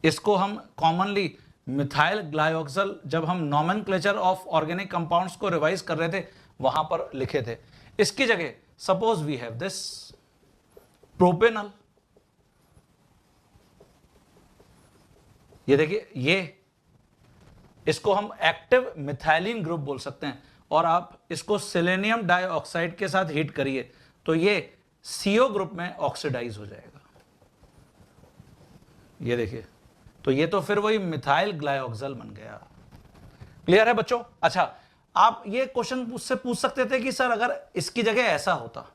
इसको हम कॉमनली मिथाइल ग्लाइऑक्सल, जब हम नॉमेनक्लेचर ऑफ ऑर्गेनिक कंपाउंड्स को रिवाइज कर रहे थे वहां पर लिखे थे। इसकी जगह suppose we have this propanal, ये देखिए ये, इसको हम एक्टिव मिथाइलिन ग्रुप बोल सकते हैं। और आप इसको सेलेनियम डाइऑक्साइड के साथ हीट करिए तो ये CO ग्रुप में ऑक्सीडाइज हो जाएगा, ये देखिए। तो ये तो फिर वही मिथाइल ग्लाइऑक्सल बन गया। क्लियर है बच्चों? अच्छा, आप ये क्वेश्चन मुझसे पूछ सकते थे कि सर अगर इसकी जगह ऐसा होता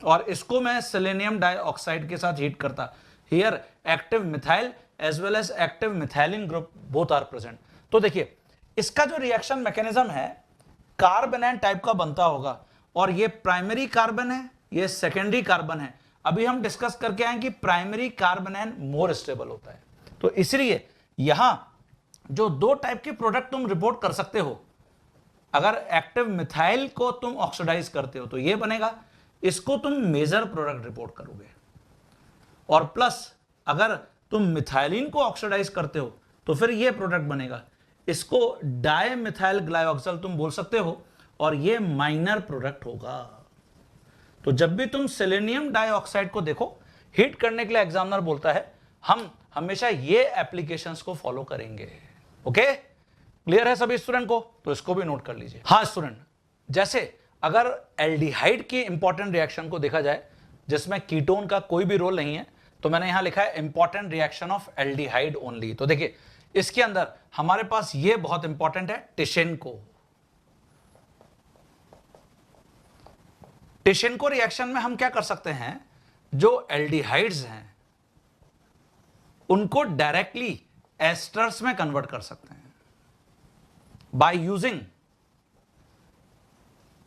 और इसको मैं सेलेनियम डाइऑक्साइड के साथ हीट करता, here active methyl as well as active methylene group both are present. तो देखिए इसका जो रिएक्शन मैकेनिज्म है कार्बेनैन टाइप का बनता होगा और ये प्राइमरी कार्बन है, ये सेकेंडरी कार्बन है। अभी हम डिस्कस करके आए कि प्राइमरी कार्बेनैन मोर स्टेबल होता है। तो इसलिए यहां जो दो टाइप के प्रोडक्ट तुम रिपोर्ट कर सकते हो, अगर एक्टिव मिथाइल को तुम ऑक्सीडाइज करते हो तो ये बनेगा, इसको तुम मेजर प्रोडक्ट रिपोर्ट करोगे। और प्लस अगर तुम मिथाइलिन को ऑक्सीडाइज करते हो तो फिर ये प्रोडक्ट बनेगा, इसको डाई मिथाइल ग्लाइऑक्सल तुम बोल सकते हो और ये माइनर प्रोडक्ट होगा। तो जब भी तुम सेलेनियम डाइऑक्साइड को देखो हीट करने के लिए एग्जामिनर बोलता है हम हमेशा ये एप्लीकेशंस को फॉलो करेंगे। ओके, क्लियर है सभी स्टूडेंट को? तो इसको भी नोट कर लीजिए। हाँ स्टूडेंट, जैसे अगर एल्डिहाइड की इंपॉर्टेंट रिएक्शन को देखा जाए जिसमें कीटोन का कोई भी रोल नहीं है, तो मैंने यहां लिखा है important reaction of aldehyde only. तो देखिए इसके अंदर हमारे पास ये बहुत इंपॉर्टेंट है, टिशेनको। टिशेनको रिएक्शन में हम क्या कर सकते हैं, जो एल्डिहाइड्स हैं उनको डायरेक्टली एस्टर्स में कन्वर्ट कर सकते हैं by using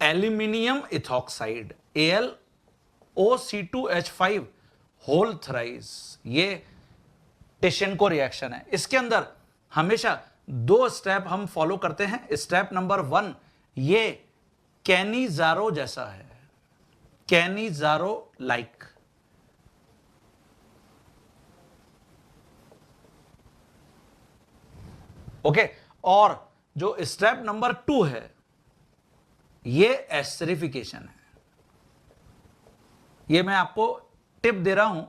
aluminium ethoxide AlOC2H5 whole thrice. ये टिशेनको रिएक्शन है। इसके अंदर हमेशा दो स्टेप हम फॉलो करते हैं। स्टेप नंबर 1 ये कैनिजारो जैसा है, कैनिजारो लाइक। ओके, और जो स्टेप नंबर 2 है ये एस्टरिफिकेशन है। ये मैं आपको टिप दे रहा हूं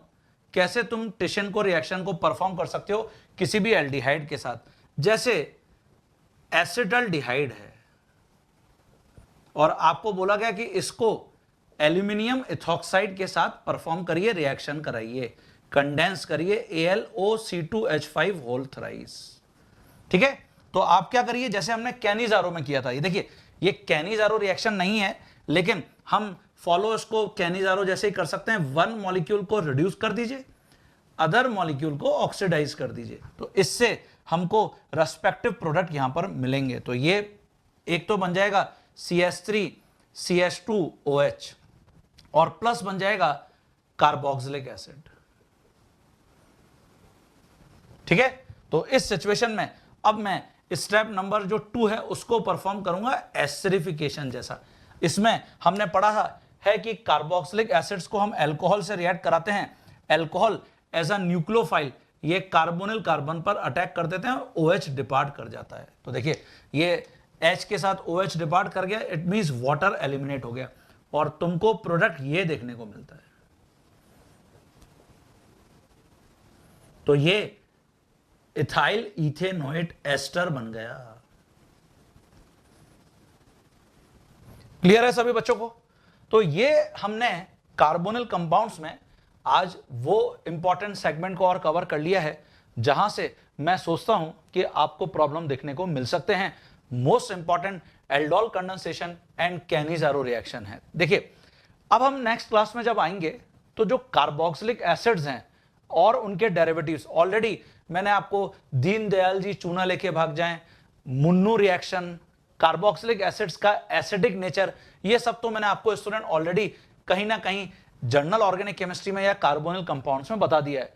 कैसे तुम टिशेनको रिएक्शन को परफॉर्म कर सकते हो किसी भी एल्डिहाइड के साथ। जैसे एसिटल्डिहाइड है और आपको बोला गया कि इसको एल्यूमिनियम इथॉक्साइड के साथ परफॉर्म करिए, रिएक्शन कराइए, कंडेंस करिए AlOC2H5 होल थ्राइस। ठीक है, तो आप क्या करिए जैसे हमने कैनिजारो में किया था। ये देखिए ये कैनिजारो रिएक्शन नहीं है, लेकिन हम फॉलो इसको कैनिजारो जैसे ही कर सकते हैं। 1 मॉलिक्यूल को रिड्यूस कर दीजिए अदर मॉलिक्यूल को ऑक्सीडाइज कर दीजिए, तो इससे हमको रेस्पेक्टिव प्रोडक्ट यहां पर मिलेंगे। तो ये एक तो बन जाएगा CH3 CH2OH और प्लस बन जाएगा कार्बोक्सिलिक एसिड। ठीक है, तो इस सिचुएशन में अब मैं स्टेप नंबर जो 2 है उसको परफॉर्म करूंगा एसिडिफिकेशन जैसा। इसमें हमने पढ़ा है कि कार्बोक्सिलिक एसिड्स को हम अल्कोहल से रिएक्ट कराते हैं। अल्कोहल एज अ न्यूक्लियोफाइल ये कार्बोनिल कार्बन पर अटैक कर देते हैं, OH डिपार्ट कर जाता है। तो देखिए ये H के साथ OH डिपार्ट कर गया, इट मींस वाटर एलिमिनेट हो गया और तुमको प्रोडक्ट ये देखने को मिलता है। तो ये इथाइल इथेनोएट एस्टर बन गया। क्लियर है सभी बच्चों को? तो ये हमने कार्बोनिल कंपाउंड्स में आज वो इंपॉर्टेंट सेगमेंट को और कवर कर लिया है जहां से मैं सोचता हूं कि आपको प्रॉब्लम देखने को मिल सकते हैं। Most important aldol condensation and Cannizzaro reaction है। देखिए अब हम नेक्स्ट क्लास में जब आएंगे तो जो कार्बोक्सिलिक एसिड्स हैं और उनके डेरिवेटिव्स, ऑलरेडी मैंने आपको दीनदयाल जी चूना लेके भाग जाएं, मुन्नू रिएक्शन, कार्बोक्सिलिक एसिड्स का एसिडिक नेचर, ये सब तो मैंने आपको स्टूडेंट ऑलरेडी कहीं ना कहीं जर्नल ऑर्गेनिक केमिस्ट्री में या कार्बोनिल कंपाउंड्स में बता दिया है।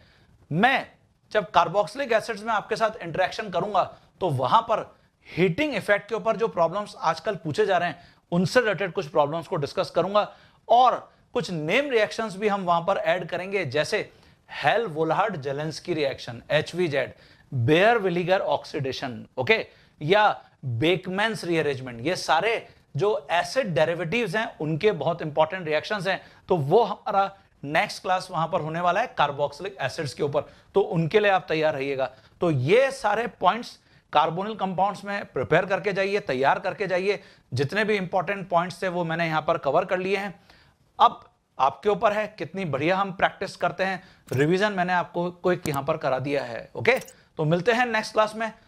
मैं जब कार्बोक्सिलिक एसिड्स में आपके साथ इंटरेक्शन करूंगा तो वहां पर हीटिंग इफेक्ट के ऊपर जो प्रॉब्लम्स आजकल पूछे जा रहे हैं उनसे रिलेटेड कुछ प्रॉब्लम्स को डिस्कस करूंगा और कुछ नेम रिएक्शंस भी हम वहां पर ऐड करेंगे, जैसे Hell Volhard Zelinsky reaction HVZ, Baeyer Villiger oxidation, okay, या बेकमैन्स रीअरेंजमेंट। ये सारे जो एसिड डेरिवेटिव्स हैं उनके बहुत इंपॉर्टेंट रिएक्शंस हैं। तो वो हमारा नेक्स्ट क्लास वहां पर होने वाला है कार्बोक्सिलिक एसिड्स के ऊपर, तो उनके लिए आप तैयार रहिएगा। तो ये सारे पॉइंट्स कार्बोनिल कंपाउंड्स में प्रिपेयर करके जाइए, तैयार करके जाइए। जितने भी इंपॉर्टेंट पॉइंट्स थे वो मैंने यहां पर कवर कर लिए हैं। अब आपके ऊपर है कितनी बढ़िया हम प्रैक्टिस करते हैं। रिवीजन मैंने आपको कोई यहां पर करा दिया है। ओके, तो मिलते हैं नेक्स्ट क्लास में।